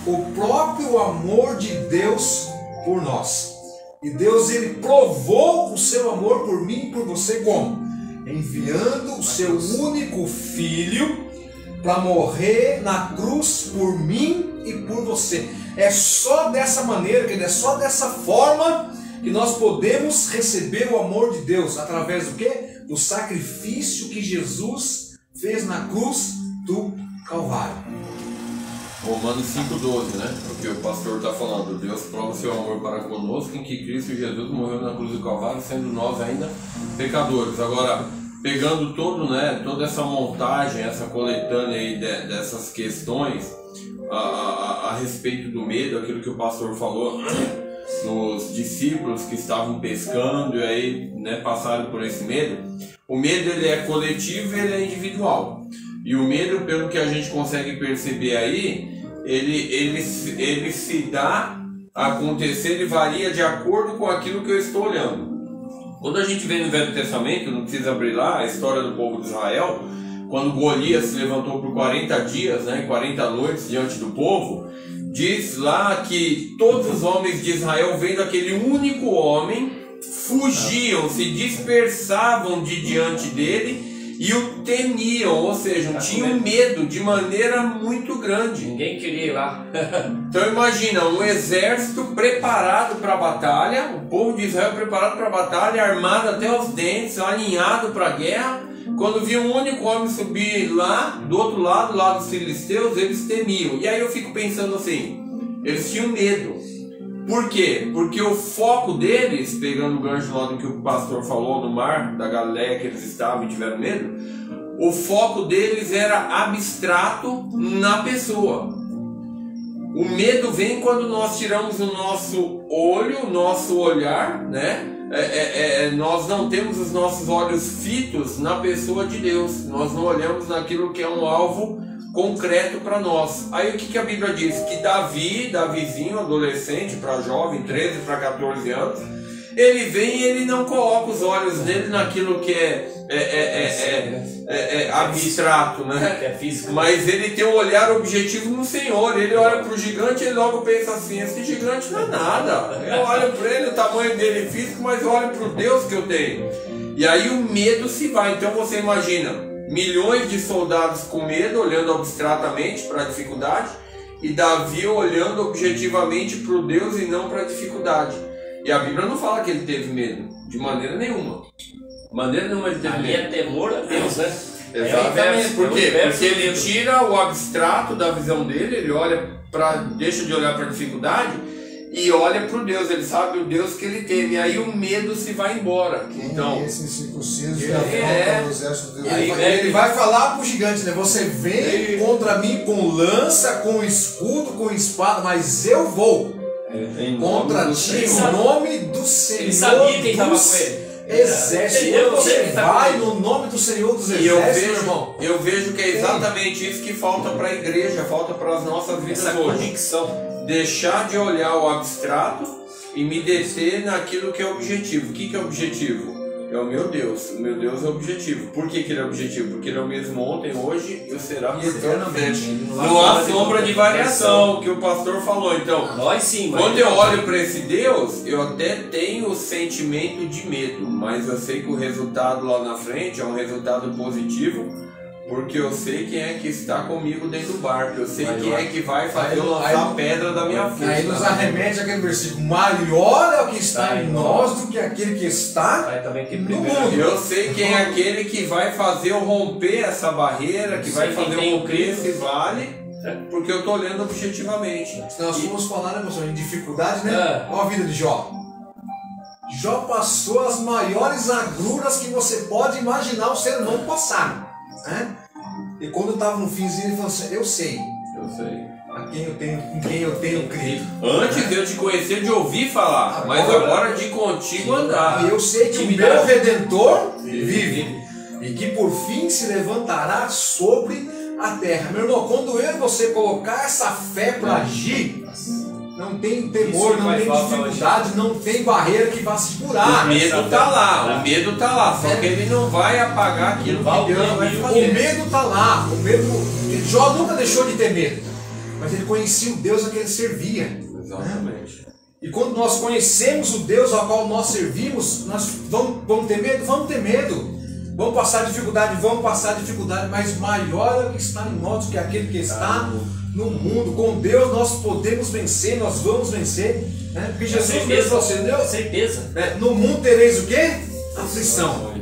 o próprio amor de Deus por nós. E Deus, Ele provou o seu amor por mim e por você como? Enviando o seu único Filho para morrer na cruz por mim e por você. É só dessa maneira, é só dessa forma que nós podemos receber o amor de Deus. Através do quê? Do sacrifício que Jesus fez na cruz do Calvário. Romanos 5,12, né? O que o pastor está falando. Deus prova seu amor para conosco em que Cristo Jesus morreu na cruz do Calvário, sendo nós ainda pecadores. Agora, pegando toda essa montagem, essa coletânea aí dessas questões a respeito do medo, aquilo que o pastor falou nos discípulos que estavam pescando e aí passaram por esse medo. O medo, ele é coletivo e ele é individual. E o medo, pelo que a gente consegue perceber aí, ele se dá a acontecer, ele varia de acordo com aquilo que eu estou olhando. Quando a gente vê no Velho Testamento, não precisa abrir lá, a história do povo de Israel, quando Golias se levantou por 40 dias, 40 noites diante do povo, diz lá que todos os homens de Israel, vendo aquele único homem, fugiam, se dispersavam de diante dele e o temiam, ou seja, tinham medo de maneira muito grande. Ninguém queria ir lá. Então imagina, um exército preparado para a batalha, o povo de Israel preparado para a batalha, armado até os dentes, alinhado para a guerra. Quando via um único homem subir lá, do outro lado, lá dos filisteus, eles temiam. E aí eu fico pensando assim, eles tinham medo. Por quê? Porque o foco deles, pegando o gancho lá do que o pastor falou no mar da Galileia, que eles estavam e tiveram medo, o foco deles era abstrato na pessoa. O medo vem quando nós tiramos o nosso olho, o nosso olhar, nós não temos os nossos olhos fitos na pessoa de Deus. Nós não olhamos naquilo que é um alvo concreto para nós. Aí o que a Bíblia diz? Que Davizinho, adolescente para jovem, 13 para 14 anos, ele vem e ele não coloca os olhos dele naquilo que é abstrato, Que é físico. Mas ele tem um olhar objetivo no Senhor. Ele olha para o gigante e ele logo pensa assim, esse gigante não é nada. Eu olho para ele, o tamanho dele físico, mas eu olho para o Deus que eu tenho. E aí o medo se vai. Então você imagina, milhões de soldados com medo, olhando abstratamente para a dificuldade, e Davi olhando objetivamente para o Deus e não para a dificuldade. E a Bíblia não fala que ele teve medo, de maneira nenhuma. De maneira nenhuma ele teve Ali medo. é temor a Deus, né? Exatamente. Por quê? Porque ele medo. tira o abstrato da visão dele, ele deixa de olhar para a dificuldade e olha para o Deus. Ele sabe o Deus que ele teme. E aí o medo se vai embora. Então, Esse incircunciso já volta no exército de Deus. Ele vai falar pro gigante, Você vem contra mim com lança, com escudo, com espada, mas eu vou contra ti em nome do Senhor. Ele sabia quem estava com ele. Exército. Eu Você sei que tá vai com ele. no nome do Senhor dos e exércitos, irmão. eu vejo que é exatamente isso que falta para a igreja, falta para as nossas vidas Essa hoje. convicção. Deixar de olhar o abstrato e me deter naquilo que é objetivo. O que é objetivo? É o meu Deus. O meu Deus é objetivo. Por que ele é objetivo? Porque ele é o mesmo ontem, hoje e será por eternamente. Não há sombra de variação, que o pastor falou. Então, Nós sim, mas quando eu olho para esse Deus, eu até tenho o sentimento de medo, mas eu sei que o resultado lá na frente é um resultado positivo, porque eu sei quem é que está comigo dentro do barco, eu sei quem é que vai fazer eu lançar a pedra da minha força. Aí nos arremete aquele versículo: maior é o que está em nós do que aquele que está vai também que no primeiro. mundo. Eu sei quem é aquele que vai fazer eu romper essa barreira, que vai fazer eu romper esse vale, porque eu estou olhando objetivamente. Se nós formos falar, pessoal, em dificuldade, Olha a vida de Jó. Jó passou as maiores agruras que você pode imaginar o ser humano passar. E quando estava no finzinho, ele falou assim: eu sei em quem eu tenho crido. Antes de eu te conhecer, de ouvir falar, mas agora de contigo andar. E eu sei que o meu Redentor vive e que por fim se levantará sobre a terra. Meu irmão, quando eu e você colocar essa fé para agir, não tem temor, não tem dificuldade, não tem barreira que vá segurar. O medo tá lá, só que ele não vai apagar aquilo que Deus vai fazer. O medo tá lá, Jó nunca deixou de ter medo, mas ele conhecia o Deus a quem ele servia. Exatamente. E quando nós conhecemos o Deus ao qual nós servimos, nós vamos ter medo? Vamos ter medo. Vamos passar dificuldade, mas maior é o que está em nós do que aquele que está no mundo. Com Deus nós podemos vencer, nós vamos vencer. Né? Porque Jesus mesmo acendeu. Certeza. No mundo tereis o quê? Aflição.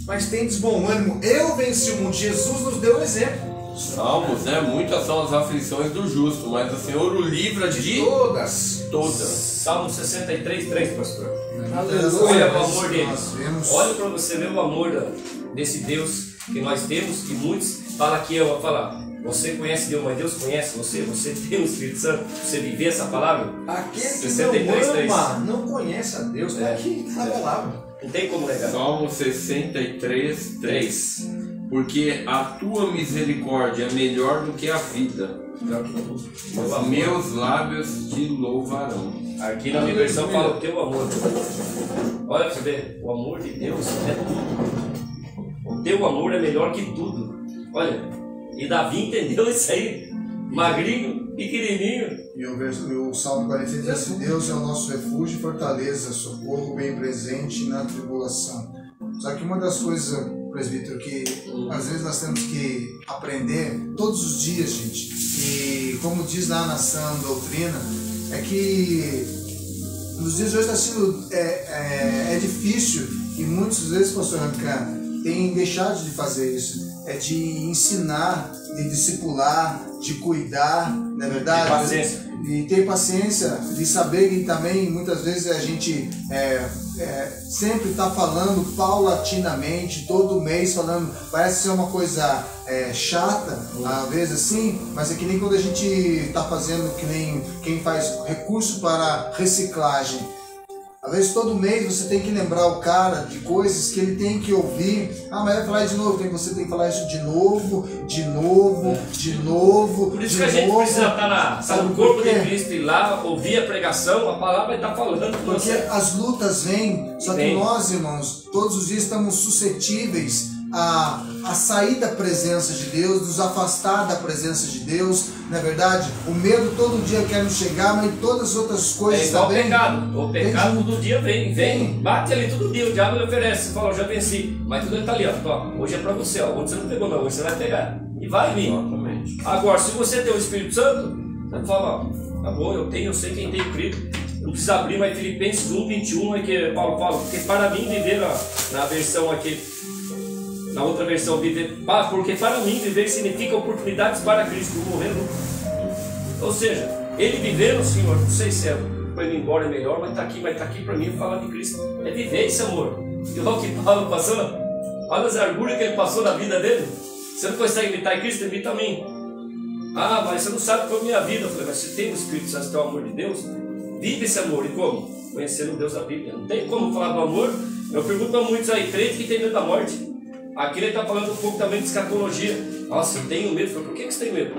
Mas tendes bom ânimo. Eu venci o mundo. Jesus nos deu um exemplo. Salmos, né? Muitas são as aflições do justo, mas o Senhor o livra de todas. Salmo 63:3, pastor. Aleluia. Olha o amor deles. Olha para você ver o amor desse Deus que nós temos, que muitos falam aqui, eu vou falar. Você conhece Deus, mas Deus conhece você. Você tem o Espírito Santo. Você vive essa palavra. Aquele que não ama, não conhece a Deus. Está aqui na palavra. Não tem como negar. Salmo 63:3. Porque a tua misericórdia é melhor do que a vida. Os meus lábios te louvarão. Aqui na minha versão fala o teu amor. Olha para você ver, o amor de Deus é tudo. O teu amor é melhor que tudo. Olha, e Davi entendeu isso aí. Magrinho, pequenininho. E o Salmo 46 diz assim: Deus é o nosso refúgio e fortaleza, socorro bem presente na tribulação. Só que uma das coisas, presbítero, que às vezes nós temos que aprender todos os dias, gente, e como diz lá na Sã Doutrina, é que nos dias de hoje está sendo difícil, e muitas vezes, pastor Rancan, tem deixado de fazer isso, de ensinar, de discipular, de cuidar, não é verdade? Paciência. De ter paciência, de saber que também muitas vezes a gente sempre está falando paulatinamente, todo mês falando, parece ser uma coisa chata, às vezes assim, mas é que nem quando a gente está fazendo, que nem quem faz recurso para reciclagem. Às vezes todo mês você tem que lembrar o cara de coisas que ele tem que ouvir. Ah, mas vai falar de novo, você tem que falar isso de novo. Por isso que a gente precisa estar no corpo de Cristo, ir lá, ouvir a pregação, a palavra está falando com você. Porque as lutas vêm, só que nós, irmãos, todos os dias estamos suscetíveis a sair da presença de Deus, nos afastar da presença de Deus, não é verdade? O medo todo dia quer nos chegar, mas todas as outras coisas também. O pecado todo dia vem, bate ali todo dia, o diabo lhe oferece, você fala, eu já venci, mas tudo está ali, ó, hoje é para você, ó, onde você não pegou não, hoje você vai pegar, e vai vir. Exatamente. Agora, se você tem o Espírito Santo, você fala, ó, tá bom, eu sei quem tem crido. Não precisa abrir, mas Filipenses 1:21 é que Paulo fala, porque para mim viver na versão aqui, na outra versão, porque para mim viver significa oportunidades para Cristo, morrer. Ou seja, ele viver no Senhor, não sei se para ele ir embora é melhor, mas está aqui para mim falar de Cristo. É viver esse amor. E olha o que Paulo passou, olha as arguras que ele passou na vida dele. Você não consegue imitar Cristo, imita a mim. Ah, mas você não sabe qual é a minha vida. Eu falei, mas se tem o Espírito Santo, se tem o amor de Deus, vive esse amor. E como? Conhecendo o Deus da Bíblia. Não tem como falar do amor. Eu pergunto a muitos aí, crente que tem medo da morte. Aqui ele está falando um pouco também de escatologia. Nossa, eu tenho medo. Por que você tem medo?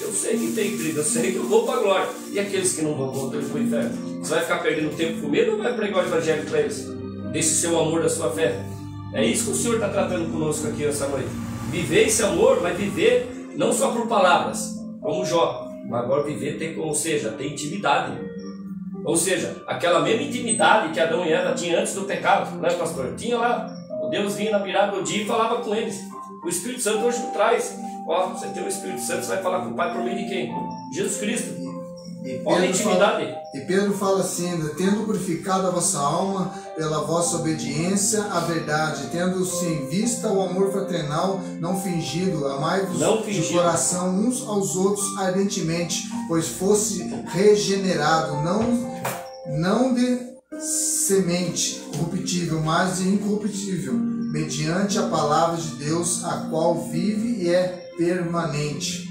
Eu sei que tem medo, eu sei que eu vou para a glória. E aqueles que não vão para o inferno? Você vai ficar perdendo tempo com medo ou vai pregar o evangelho para eles? Desse seu amor, da sua fé. É isso que o Senhor está tratando conosco aqui essa noite. Viver esse amor, mas viver não só por palavras, como Jó, mas agora viver, ou seja, ter intimidade. Ou seja, aquela mesma intimidade que Adão e Eva tinham antes do pecado, né, pastor? Tinha lá. Deus vinha na virada do dia e falava com eles. O Espírito Santo hoje nos traz. Ó, você tem o Espírito Santo, você vai falar com o Pai por meio de quem? Jesus Cristo. Olha a intimidade. E Pedro fala assim, tendo purificado a vossa alma pela vossa obediência à verdade, tendo-se em vista o amor fraternal não fingido, amai-vos de coração uns aos outros ardentemente, pois fosse regenerado, não de semente corruptível, mas de incorruptível, mediante a palavra de Deus, a qual vive e é permanente.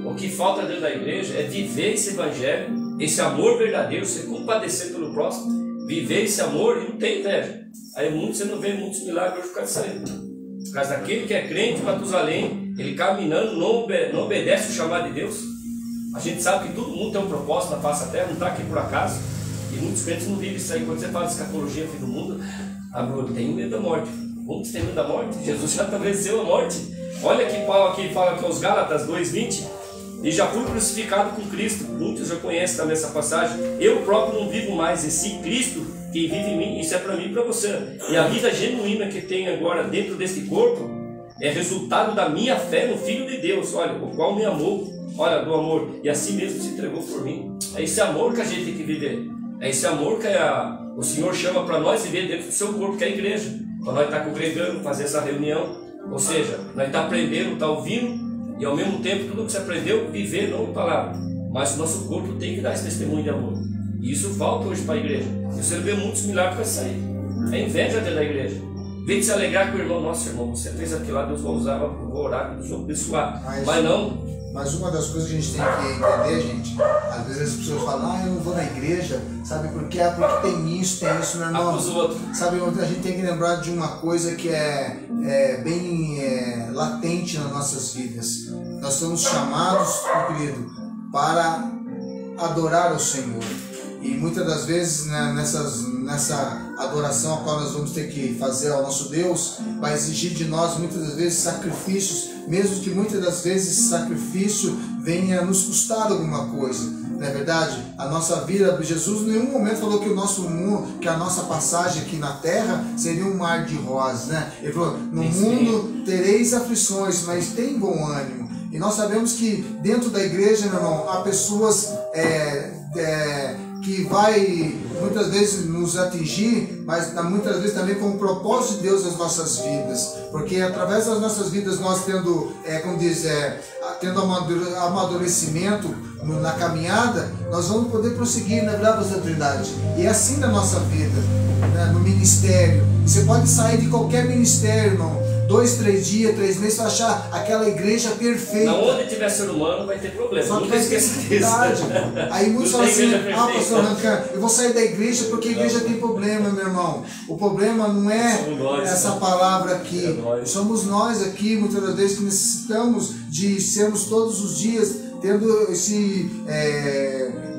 O que falta dentro da igreja é viver esse evangelho, esse amor verdadeiro, se compadecer pelo próximo, viver esse amor e não ter inveja. Aí você não vê muitos milagres hoje por causa disso aí. Por causa daquele que é crente em Matusalém, ele caminhando, não obedece o chamado de Deus. A gente sabe que todo mundo tem um propósito na face da terra, não está aqui por acaso. E muitos crentes não vivem isso aí. Quando você fala de escatologia, fim do mundo, Bruno, tem medo da morte. Muitos têm medo da morte. Jesus já venceu a morte. Olha que Paulo aqui fala que é os Gálatas 2:20. E já fui crucificado com Cristo. Muitos já conhecem também essa passagem. Eu próprio não vivo mais, e sim Cristo que vive em mim. Isso é para mim e para você. E a vida genuína que tem agora dentro deste corpo é resultado da minha fé no Filho de Deus. Olha, o qual me amou. Olha, do amor. E assim mesmo se entregou por mim. É esse amor que a gente tem que viver. É esse amor que o Senhor chama para nós viver dentro do seu corpo, que é a igreja. Para nós estar congregando, fazer essa reunião. Ou seja, nós estar aprendendo, estar ouvindo. E ao mesmo tempo, tudo que você aprendeu, viver, não palavra. Mas o nosso corpo tem que dar esse testemunho de amor. E isso falta hoje para a igreja. E você vê muitos milagres para sair. É inveja dentro da igreja. Vem de se alegrar com o irmão. Nossa, irmão, você fez aquilo lá, Deus vai usar, vou orar para Deus abençoar. Mas não. Mas uma das coisas que a gente tem que entender, gente, às vezes as pessoas falam, eu não vou na igreja, sabe por quê? Porque tem isso, meu irmão. Sabe, a gente tem que lembrar de uma coisa que é bem latente nas nossas vidas. Nós somos chamados, meu querido, para adorar o Senhor. E muitas das vezes, né, nessa adoração a qual nós vamos ter que fazer ao nosso Deus, vai exigir de nós muitas das vezes sacrifícios, mesmo que muitas das vezes esse sacrifício venha nos custar alguma coisa. Não é verdade? A nossa vida, Jesus em nenhum momento falou que a nossa passagem aqui na terra seria um mar de rosas, né? Ele falou, no mundo tereis aflições, mas tem bom ânimo. E nós sabemos que dentro da igreja, meu irmão, há pessoas que vai muitas vezes nos atingir, mas muitas vezes também com o propósito de Deus nas nossas vidas, porque através das nossas vidas nós tendo, tendo amadurecimento na caminhada, nós vamos poder prosseguir na verdade da Trindade. E é assim na nossa vida, né, no ministério. Você pode sair de qualquer ministério, irmão, 2, 3 dias, 3 meses, para achar aquela igreja perfeita. Onde tiver ser humano vai ter problema. Só que vai ter dificuldade. Aí muitos falam assim, pastor Rancan, eu vou sair da igreja porque a igreja tem problema, meu irmão. O problema não é essa palavra aqui. Somos nós aqui, muitas das vezes, que necessitamos de sermos todos os dias tendo esse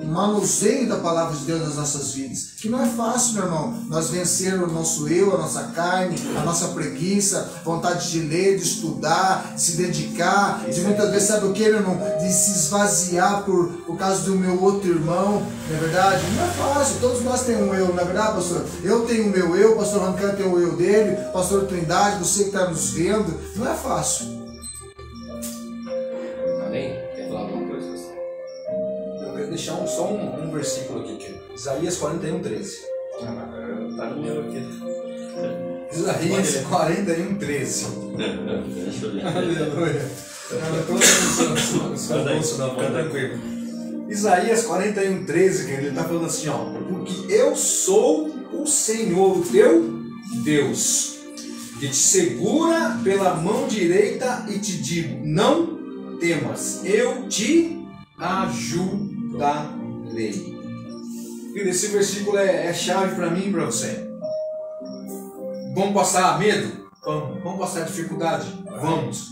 manuseio da palavra de Deus nas nossas vidas. Que não é fácil, meu irmão, nós vencer o nosso eu, a nossa carne, a nossa preguiça, vontade de ler, de estudar, de se dedicar, de muitas vezes, sabe o que, meu irmão? De se esvaziar por causa do meu outro irmão, não é verdade? Não é fácil, todos nós temos um eu, não é verdade, pastor? Eu tenho o meu eu, o pastor Rancan tem o eu dele, pastor Trindade, você que está nos vendo, não é fácil. Amém? Quer falar alguma coisa? Eu quero deixar só um versículo aqui, que é Isaías 41:13. Tá no meu aqui. Isaías 41:13. Aleluia. Fica tranquilo. Isaías 41:13, ele está falando assim, ó, porque eu sou o Senhor, o teu Deus, que te segura pela mão direita e te digo, não temas, eu te ajudarei. Esse versículo é chave para mim e para você. Vamos passar medo? Vamos passar dificuldade? Vamos.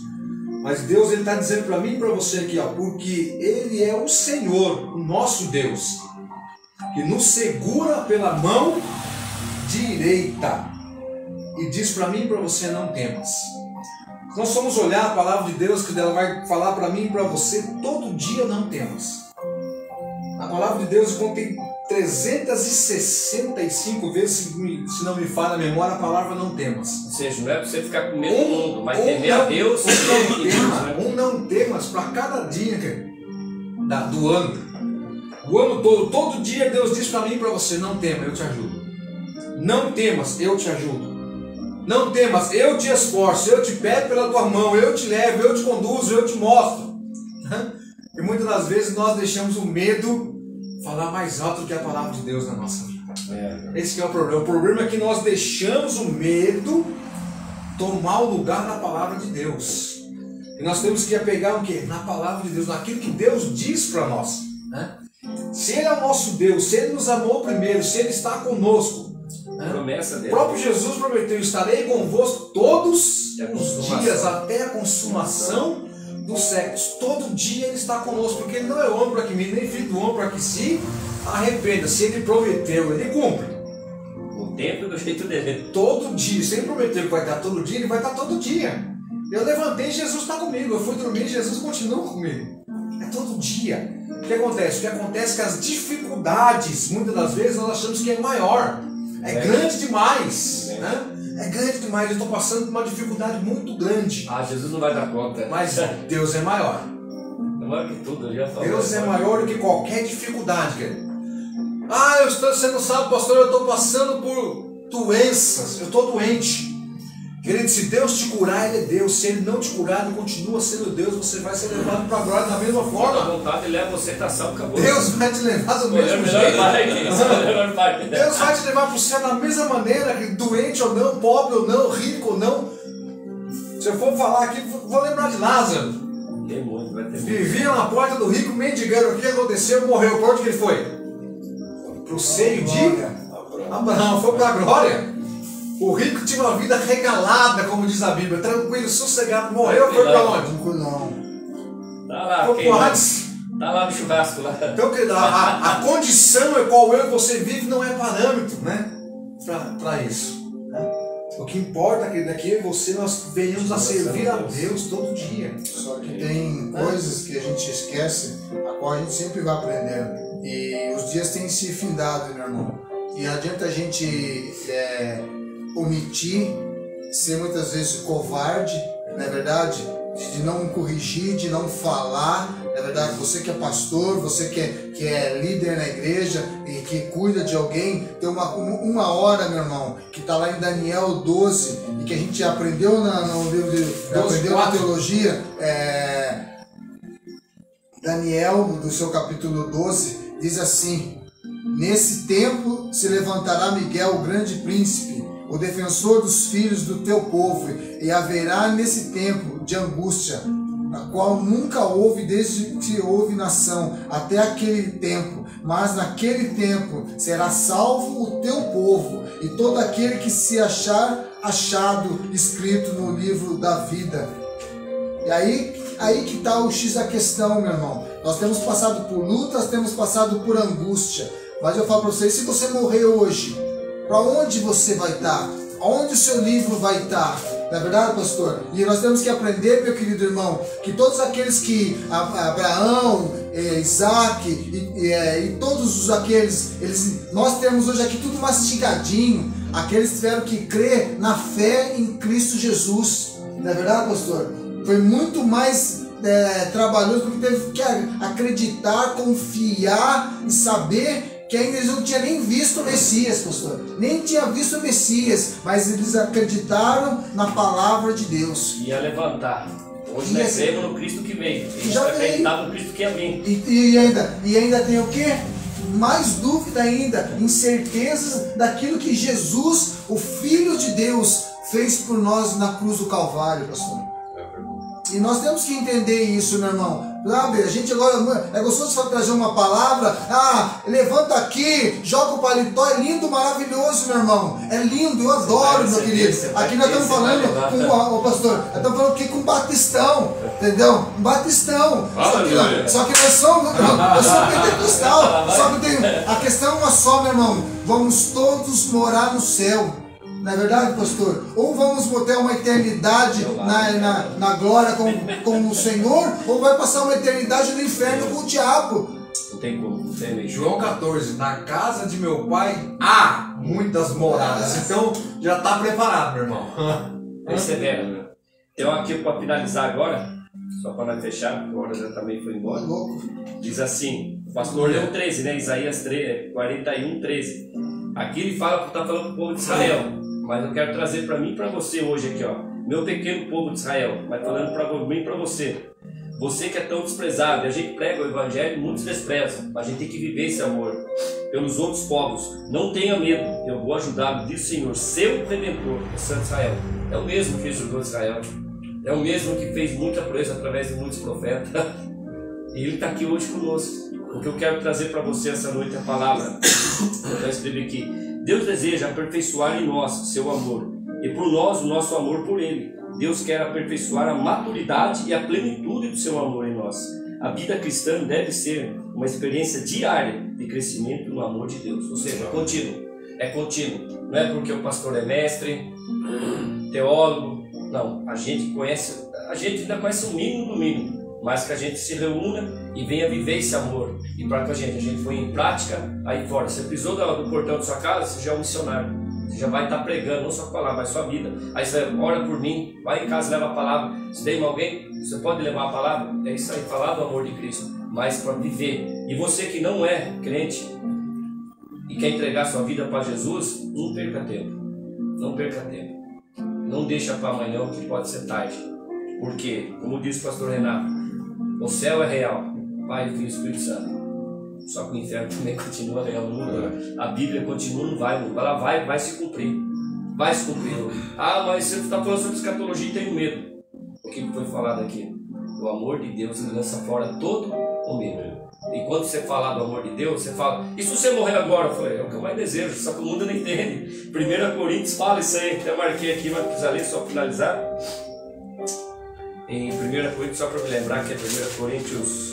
Mas Deus está dizendo para mim e para você aqui, ó, porque Ele é o Senhor, o nosso Deus, que nos segura pela mão direita e diz para mim e para você, não temas. Nós vamos olhar a palavra de Deus, que ela vai falar para mim e para você todo dia, não temas. A palavra de Deus contém 365 vezes, se não me falha a memória, a palavra não temas. Ou seja, não é para você ficar com medo do mundo, mas temer a Deus. Não temas para cada dia do ano. O ano todo dia Deus diz para mim e para você, não temas, eu te ajudo. Não temas, eu te ajudo. Não temas, eu te esforço, eu te pego pela tua mão, eu te levo, eu te conduzo, eu te mostro. E muitas das vezes nós deixamos o medo falar mais alto do que a palavra de Deus na nossa vida. Esse que é o problema. O problema é que nós deixamos o medo tomar o lugar da palavra de Deus. E E nós temos que apegar o quê? Na palavra de Deus, naquilo que Deus diz para nós, né? Se Ele é o nosso Deus, se Ele nos amou primeiro, se Ele está conosco, né? Promessa dele. O próprio Jesus prometeu: estarei convosco todos os dias até a consumação dos séculos. Todo dia Ele está conosco, porque Ele não é homem para que me, nem filho do homem para que se arrependa. Se Ele prometeu, Ele cumpre. O tempo e do jeito dele. Todo dia. Se Ele prometeu que vai estar todo dia, Ele vai estar todo dia. Eu levantei, Jesus está comigo. Eu fui dormir, Jesus continua comigo. É todo dia. O que acontece? O que acontece é que as dificuldades, muitas das vezes, nós achamos que é maior. É grande demais. Né? É grande demais. Eu estou passando por uma dificuldade muito grande. Ah, Jesus não vai dar conta. Mas Deus é maior. Maior que tudo, eu já falei. Deus é maior do que qualquer dificuldade, querido. Ah, você não sabe, pastor, eu estou passando por doenças. Eu estou doente. Querido, se Deus te curar, Ele é Deus. Se Ele não te curar, Ele continua sendo Deus. Você vai ser levado para a glória da mesma forma. A vontade Ele leva você, está salvo, acabou. Deus vai te levar do mesmo jeito. Deus vai te levar para o céu da mesma maneira, doente ou não, pobre ou não, rico ou não. Se eu for falar aqui, vou lembrar de Lázaro. Tem muito, vai ter muito. Vivia na porta do rico, mendigando. O que aconteceu? Morreu. Para onde que ele foi? Para o seio de Abraão. Foi para a glória. O rico tinha uma vida regalada, como diz a Bíblia, tranquilo, sossegado. Morreu, foi para onde? Não. Tá lá, Foi para antes. Tá lá no churrasco lá. Então, a condição é qual eu e você vive não é parâmetro, né? Para isso. Né? O que importa, querido, é que eu e você nós venhamos a servir a Deus todo dia. Só que tem coisas que a gente esquece, a qual a gente sempre vai aprendendo. E os dias têm se findado, meu irmão. E adianta a gente omitir, ser muitas vezes covarde, não é verdade? De não corrigir, de não falar. Na verdade, você que é pastor, você que é líder na igreja e que cuida de alguém, tem uma hora, meu irmão, que está lá em Daniel 12, e que a gente aprendeu no livro aprendeu na teologia, Daniel, do seu capítulo 12, diz assim: nesse tempo se levantará Miguel, o grande príncipe, o defensor dos filhos do teu povo, e haverá nesse tempo de angústia, a qual nunca houve desde que houve nação, até aquele tempo. Mas naquele tempo será salvo o teu povo, e todo aquele que se achar achado escrito no livro da vida. E aí que está o X da questão, meu irmão. Nós temos passado por lutas, temos passado por angústia. Mas eu falo para vocês, se você morrer hoje, para onde você vai estar? Onde o seu livro vai estar? Não é verdade, pastor? E nós temos que aprender, meu querido irmão, que todos aqueles que Abraão, Isaac e todos aqueles, nós temos hoje aqui tudo mastigadinho. Aqueles tiveram que crer na fé em Cristo Jesus. Não é verdade, pastor? Foi muito mais trabalhoso, porque teve que acreditar, confiar e saber que ainda eles não tinham nem visto o Messias, pastor. Nem tinha visto o Messias, mas eles acreditaram na palavra de Deus. Ia levantar. Hoje nós cremos no Cristo que veio. E já acreditava no Cristo que ia vir. E ainda tem o quê? Mais dúvida ainda, incertezas daquilo que Jesus, o Filho de Deus, fez por nós na cruz do Calvário, pastor. E nós temos que entender isso, meu irmão. Sabe, a gente agora é gostoso trazer uma palavra. Levanta aqui, joga o paletó. É lindo, maravilhoso, meu irmão. É lindo, eu adoro, meu querido. Aqui nós estamos falando com o pastor. Nós estamos falando aqui com um batistão, entendeu? Um batistão. Só que nós somos pentecostal. Só que tem a questão é uma só, meu irmão. Vamos todos morar no céu. Não é verdade, pastor? Ou vamos ter uma eternidade na glória com o Senhor, ou vai passar uma eternidade no inferno com o diabo. Não tem como. João 14, na casa de meu pai há muitas moradas. Então já está preparado, meu irmão. Persevera, meu. Então aqui para finalizar agora, só para nós fechar, porque a hora já também foi embora. Diz assim, o pastor leu 13, né? Isaías 41, 13. Aqui ele está falando para o povo de Israel. Mas eu quero trazer para mim e para você hoje aqui, ó. Meu pequeno povo de Israel, mas falando para mim e para você. Você que é tão desprezado, e a gente prega o evangelho e muitos desprezam. A gente tem que viver esse amor pelos outros povos. Não tenha medo, eu vou ajudá-lo, diz o Senhor, seu Redentor, o Santo Israel. É o mesmo que ajudou Israel. É o mesmo que fez muita proeza através de muitos profetas. E Ele está aqui hoje conosco. O que eu quero trazer para você essa noite é a palavra. Eu vou escrever aqui. Deus deseja aperfeiçoar em nós seu amor. E por nós o nosso amor por Ele. Deus quer aperfeiçoar a maturidade e a plenitude do seu amor em nós. A vida cristã deve ser uma experiência diária de crescimento no amor de Deus. Ou seja, é contínuo. É contínuo. Não é porque o pastor é mestre, teólogo. Não, a gente ainda conhece o mínimo do mínimo. Mas que a gente se reúna e venha viver esse amor. E para que a gente põe em prática aí fora. Você pisou do portão da sua casa, você já é um missionário. Você já vai estar pregando, não só com a palavra, mas sua vida. Aí você ora por mim, vai em casa, leva a palavra. Se tem alguém, você pode levar a palavra. É isso aí, falar do amor de Cristo. Mas para viver. E você que não é crente e quer entregar sua vida para Jesus, não perca tempo. Não perca tempo. Não deixa para amanhã, que pode ser tarde. Porque, como disse o pastor Renato, o céu é real, Pai, Filho e Espírito Santo. Só que o inferno também continua real, não muda. A Bíblia continua, não vai mudar. Ela vai se cumprir. Vai se cumprir. Ah, mas você está falando sobre escatologia e tenho medo. O que foi falado aqui? O amor de Deus lança fora todo o medo. E quando você fala do amor de Deus, você fala, e se você morrer agora? Eu falei, é o que eu mais desejo, só que o mundo não entende. 1 Coríntios fala isso aí, até marquei aqui, mas precisa ler só para finalizar. Em 1 Coríntios, só para me lembrar que é 1 Coríntios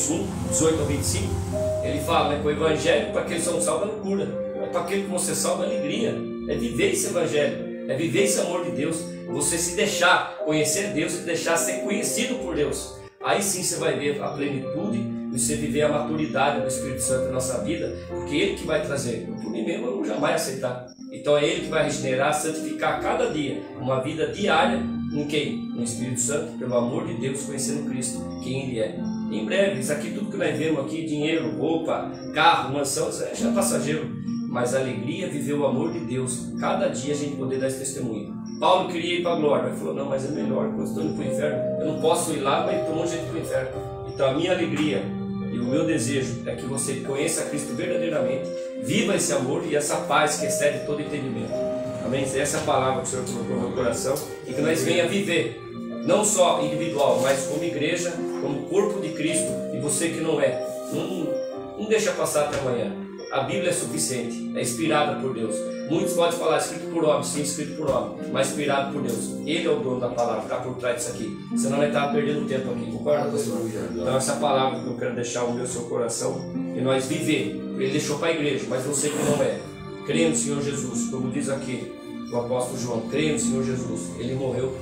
1, 18 ao 25, ele fala, né, que o evangelho para aqueles que são salvos é loucura, é para aquele que você salva é alegria, é viver esse evangelho, é viver esse amor de Deus, você se deixar conhecer Deus e deixar ser conhecido por Deus. Aí sim você vai ver a plenitude e você viver a maturidade do Espírito Santo na nossa vida, porque é Ele que vai trazer. Por mim mesmo eu não jamais aceitar. Então é Ele que vai regenerar, santificar cada dia, uma vida diária em quem? No Espírito Santo, pelo amor de Deus, conhecendo Cristo, quem Ele é. Em breve, isso aqui tudo que nós vemos aqui, dinheiro, roupa, carro, mansão, isso já é passageiro. Mas a alegria é viver o amor de Deus, cada dia a gente poder dar esse testemunho. Paulo queria ir para a glória, mas falou, não, mas é melhor, quando eu estou indo para o inferno, eu não posso ir lá, mas tomou um jeito para o inferno. Então a minha alegria e o meu desejo é que você conheça Cristo verdadeiramente, viva esse amor e essa paz que excede todo entendimento. Amém? Essa é a palavra que o Senhor colocou no meu coração e que nós venha viver, não só individual, mas como igreja, como corpo de Cristo. E você que não é, não deixa passar até amanhã. A Bíblia é suficiente, é inspirada por Deus. Muitos podem falar escrito por homem, sim, escrito por homem, mas inspirado por Deus. Ele é o dono da palavra, está por trás disso aqui. Senão nós estávamos perdendo tempo aqui, concorda, pastor? Então essa palavra que eu quero deixar no meu seu coração e nós viver. Ele deixou para a igreja, mas você que não é, creia no Senhor Jesus, como diz aqui o apóstolo João, creia no Senhor Jesus. Ele morreu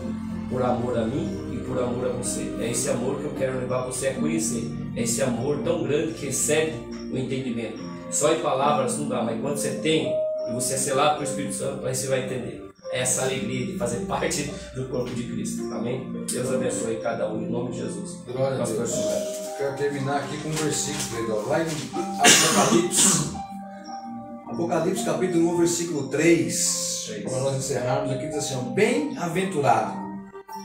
por amor a mim e por amor a você. É esse amor que eu quero levar você a conhecer. É esse amor tão grande que excede o entendimento. Só em palavras não dá, mas quando você tem e você é selado pelo Espírito Santo, aí você vai entender. É essa alegria de fazer parte do corpo de Cristo. Amém? Deus abençoe cada um em nome de Jesus. Glória a Deus. Quero terminar aqui com um versículo, lá em Apocalipse capítulo 1, versículo 3. Para nós encerrarmos aqui, diz assim: bem-aventurado.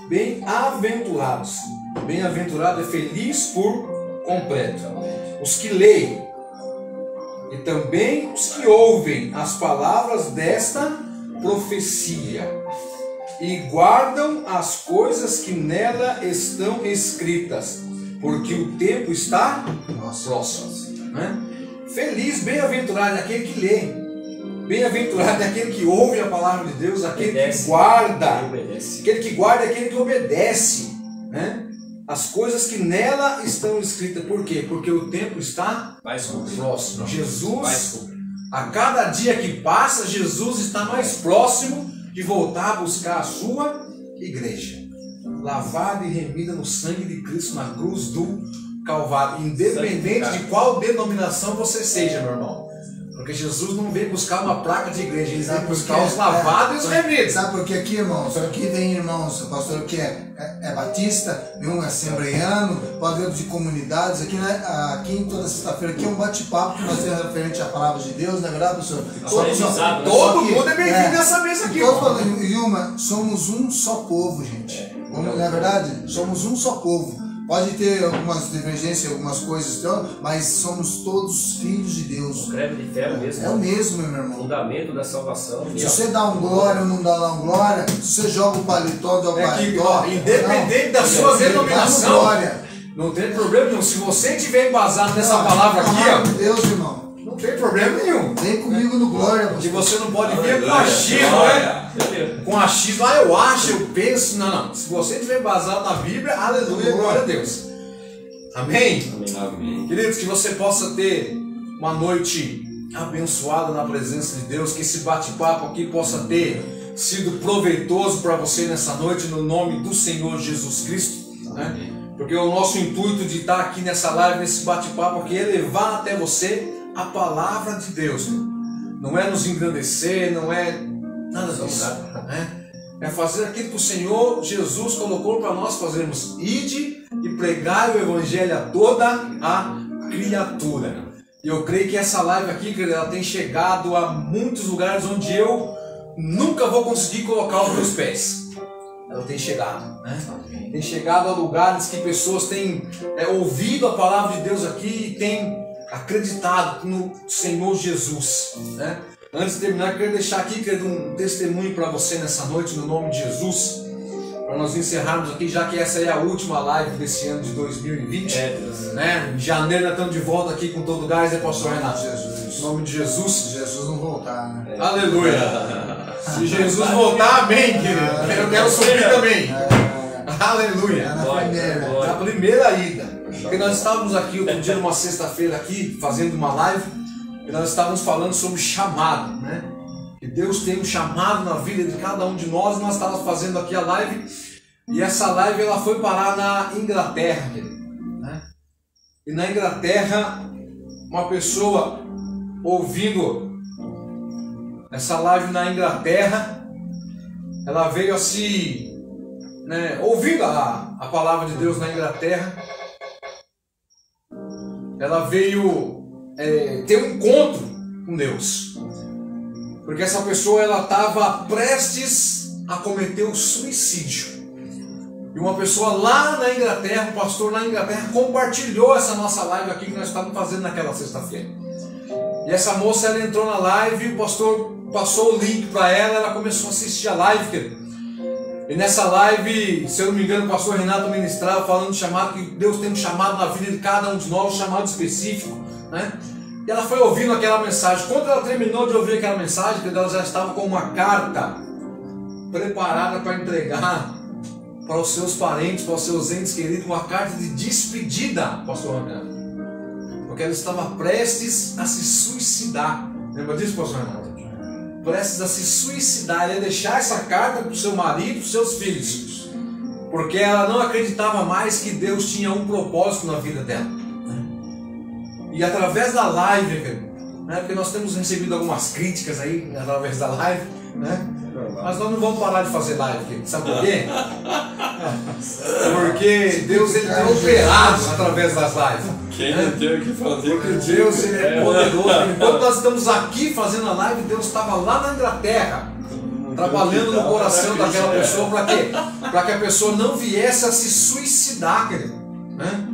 Bem-aventurados. Bem-aventurado é feliz por completo. Os que leem e também os que ouvem as palavras desta profecia e guardam as coisas que nela estão escritas, porque o tempo está próximo. Né? Feliz, bem-aventurado é aquele que lê, bem-aventurado é aquele que ouve a palavra de Deus, aquele que guarda, aquele que guarda é aquele que obedece, né? As coisas que nela estão escritas. Por quê? Porque o tempo está próximo. Jesus, a cada dia que passa, Jesus está mais próximo de voltar a buscar a sua igreja, lavada e remida no sangue de Cristo na cruz do Calvário, independente de qual denominação você seja, meu irmão. Porque Jesus não veio buscar uma placa de igreja, ele veio buscar os lavados e os remidos. Sabe por que aqui, irmãos? Aqui tem irmãos, pastor que é batista, um é assembleiano, pode ver de comunidades. Aqui, né, aqui em toda sexta-feira, aqui é um bate-papo que nós temos referente à palavra de Deus, não é verdade, pastor? Todo mundo é bem-vindo nessa mesa aqui. Yuma, somos um só povo, gente. Não é verdade? Somos um só povo. Pode ter algumas divergências, algumas coisas, mas somos todos filhos de Deus. O credo de fé é o mesmo. É o mesmo, meu irmão. Fundamento da salvação. Se você dá um glória ou não dá um glória, se você joga o paletó, dá o paletó. Independente da sua denominação, não tem problema nenhum. Se você estiver embasado nessa palavra aqui, ó, Deus, irmão. Não tem problema nenhum. Vem comigo no glória. Porque você não pode vir com achismo, né? Com achismo, eu acho, eu penso. Não. Se você estiver embasado na Bíblia, aleluia, glória a Deus. Amém? Amém. Queridos, que você possa ter uma noite abençoada na presença de Deus, que esse bate-papo aqui possa ter sido proveitoso para você nessa noite, no nome do Senhor Jesus Cristo, né? Porque o nosso intuito de estar aqui nessa live, nesse bate-papo aqui, é levar até você a palavra de Deus. Não é nos engrandecer, não é nada disso, né? É fazer aquilo que o Senhor Jesus colocou para nós fazermos. Ide e pregai o Evangelho a toda a criatura. E eu creio que essa live aqui, ela tem chegado a muitos lugares onde eu nunca vou conseguir colocar os meus pés. Ela tem chegado, né? Tem chegado a lugares que pessoas têm ouvido a palavra de Deus aqui e têm acreditado no Senhor Jesus, né? Antes de terminar, eu quero deixar aqui um testemunho para você nessa noite, no nome de Jesus, para nós encerrarmos aqui, já que essa é a última live desse ano de 2020, né? Em janeiro nós estamos de volta aqui com todo gás, né, pastor Renato? Jesus. Em nome de Jesus. Se Jesus não voltar, né? Aleluia. Se Jesus voltar, amém, querido. Eu quero subir também. Aleluia. Na primeira ida. Porque nós estávamos aqui outro dia, numa sexta-feira aqui, fazendo uma live, e nós estávamos falando sobre chamado, né? Que Deus tem um chamado na vida de cada um de nós. Nós estávamos fazendo aqui a live, e essa live ela foi parar na Inglaterra, né? E na Inglaterra, uma pessoa ouvindo essa live na Inglaterra, ela veio assim, né, ouvindo a palavra de Deus na Inglaterra, ela veio ter um encontro com Deus, porque essa pessoa ela estava prestes a cometer o suicídio, e uma pessoa lá na Inglaterra, um pastor lá na Inglaterra, compartilhou essa nossa live aqui que nós estávamos fazendo naquela sexta-feira. E essa moça ela entrou na live, o pastor passou o link para ela, ela começou a assistir a live, querido. E nessa live, se eu não me engano, o pastor Renato ministrava falando de chamado, que Deus tem um chamado na vida de cada um de nós, um chamado específico, né? E ela foi ouvindo aquela mensagem. Quando ela terminou de ouvir aquela mensagem, ela já estava com uma carta preparada para entregar para os seus parentes, para os seus entes queridos, uma carta de despedida, pastor Renato. Porque ela estava prestes a se suicidar. Lembra disso, pastor Renato? Prestes a se suicidar, ela ia deixar essa carta para o seu marido, para os seus filhos, porque ela não acreditava mais que Deus tinha um propósito na vida dela, né? E através da live, né, porque nós temos recebido algumas críticas aí através da live, né? Mas nós não vamos parar de fazer live, sabe por quê? Porque Deus ele tem operado através das lives. Quem não tem o que fazer? Porque Deus ele é poderoso. Enquanto nós estamos aqui fazendo a live, Deus estava lá na Inglaterra, trabalhando no coração daquela pessoa. Para quê? Para que a pessoa não viesse a se suicidar, querido, né?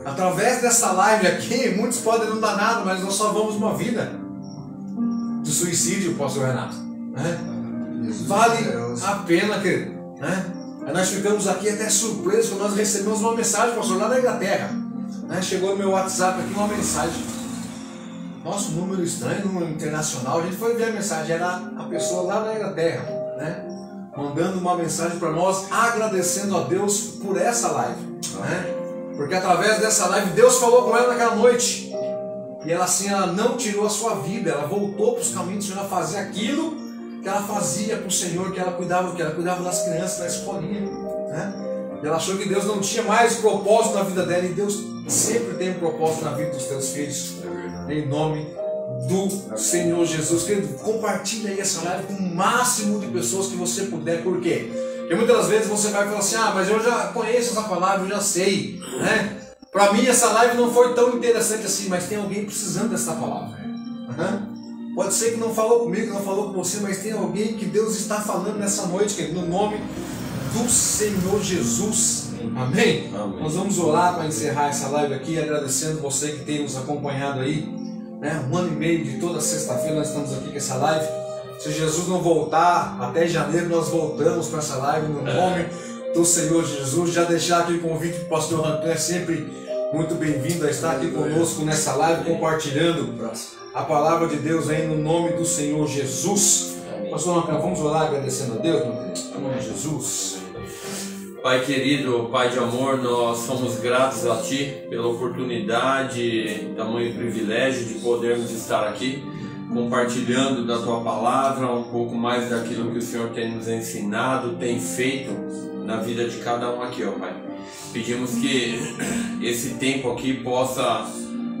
Através dessa live aqui, muitos podem não dar nada, mas nós salvamos uma vida de suicídio, pastor Renato, né? Vale a pena, querido, né? Aí nós ficamos aqui até surpresos quando nós recebemos uma mensagem, pastor, lá da Inglaterra, né? Chegou no meu WhatsApp aqui uma mensagem. Nossa, um número estranho, número internacional. A gente foi ver a mensagem, era a pessoa lá na Inglaterra, né? Mandando uma mensagem para nós, agradecendo a Deus por essa live, né? Porque através dessa live Deus falou com ela naquela noite. E ela assim, ela não tirou a sua vida, ela voltou para os caminhos do Senhor, ela fazia aquilo que ela fazia para o Senhor, que ela cuidava das crianças na escolinha, né? E ela achou que Deus não tinha mais propósito na vida dela, e Deus sempre tem um propósito na vida dos teus filhos, em nome do Senhor Jesus. Querido, compartilha aí essa live com o máximo de pessoas que você puder. Por quê? Porque muitas das vezes você vai falar assim, mas eu já conheço essa palavra, eu já sei, né? Para mim essa live não foi tão interessante assim, mas tem alguém precisando dessa palavra, né? Pode ser que não falou comigo, não falou com você, mas tem alguém que Deus está falando nessa noite, querido, no nome do Senhor Jesus. Amém? Amém. Nós vamos orar para encerrar essa live aqui, agradecendo você que tem nos acompanhado aí, né? 1 ano e meio de toda sexta-feira nós estamos aqui com essa live. Se Jesus não voltar, até janeiro nós voltamos com essa live no nome do Senhor Jesus. Já deixar aqui o convite para o pastor Rancan, é sempre muito bem-vindo a estar aqui conosco nessa live, compartilhando a palavra de Deus aí no nome do Senhor Jesus. Pastor Rancan, vamos orar agradecendo a Deus, meu querido, no nome de Jesus. Pai querido, Pai de amor, nós somos gratos a Ti pela oportunidade, tamanho privilégio de podermos estar aqui compartilhando da Tua palavra, um pouco mais daquilo que o Senhor tem nos ensinado, tem feito na vida de cada um aqui, ó Pai. Pedimos que esse tempo aqui possa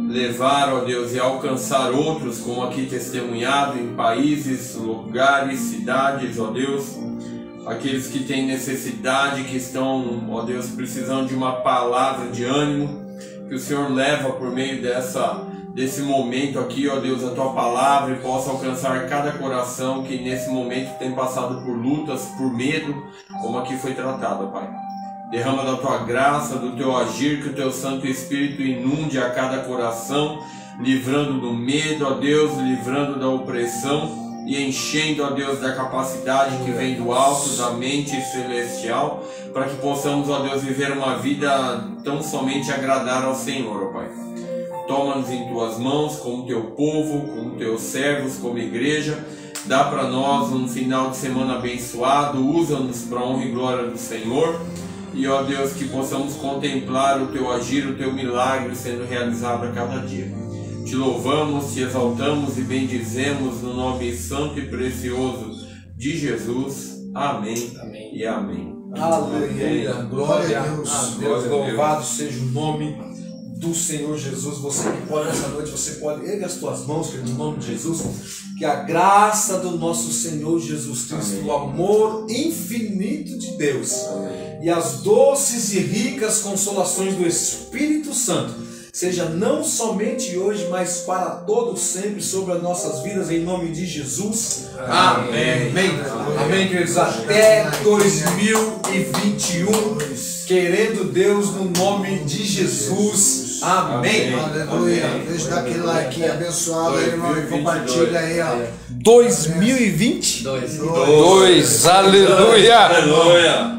levar, ó Deus, e alcançar outros, como aqui testemunhado, em países, lugares, cidades, ó Deus, aqueles que têm necessidade, que estão, ó Deus, precisando de uma palavra de ânimo, que o Senhor leva por meio desse momento aqui, ó Deus, a Tua palavra e possa alcançar cada coração que nesse momento tem passado por lutas, por medo, como aqui foi tratado, Pai. Derrama da Tua graça, do Teu agir, que o Teu Santo Espírito inunde a cada coração, livrando do medo, ó Deus, livrando da opressão e enchendo, ó Deus, da capacidade que vem do alto, da mente celestial, para que possamos, ó Deus, viver uma vida tão somente agradar ao Senhor, ó Pai. Toma-nos em Tuas mãos, como Teu povo, como Teus servos, como igreja. Dá para nós um final de semana abençoado, usa-nos para a honra e glória do Senhor. E, ó Deus, que possamos contemplar o Teu agir, o Teu milagre sendo realizado a cada dia. Te louvamos, Te exaltamos e bendizemos no nome santo e precioso de Jesus. Amém, amém. E amém. Aleluia, glória a Deus, louvado seja o nome do Senhor Jesus. Você que pode nessa noite, você pode erguer as tuas mãos, querido, no nome de Jesus. Que a graça do nosso Senhor Jesus Cristo, amém, o amor infinito de Deus, amém, e as doces e ricas consolações do Espírito Santo seja não somente hoje, mas para todos sempre sobre as nossas vidas, em nome de Jesus. Amém. Amém, amém, queridos. Até 2021, querendo Deus, no nome de Jesus. Amém. Aleluia. Deixa dar aquele like abençoado aí, irmão, e compartilha aí, ó. 2022. Aleluia. Aleluia.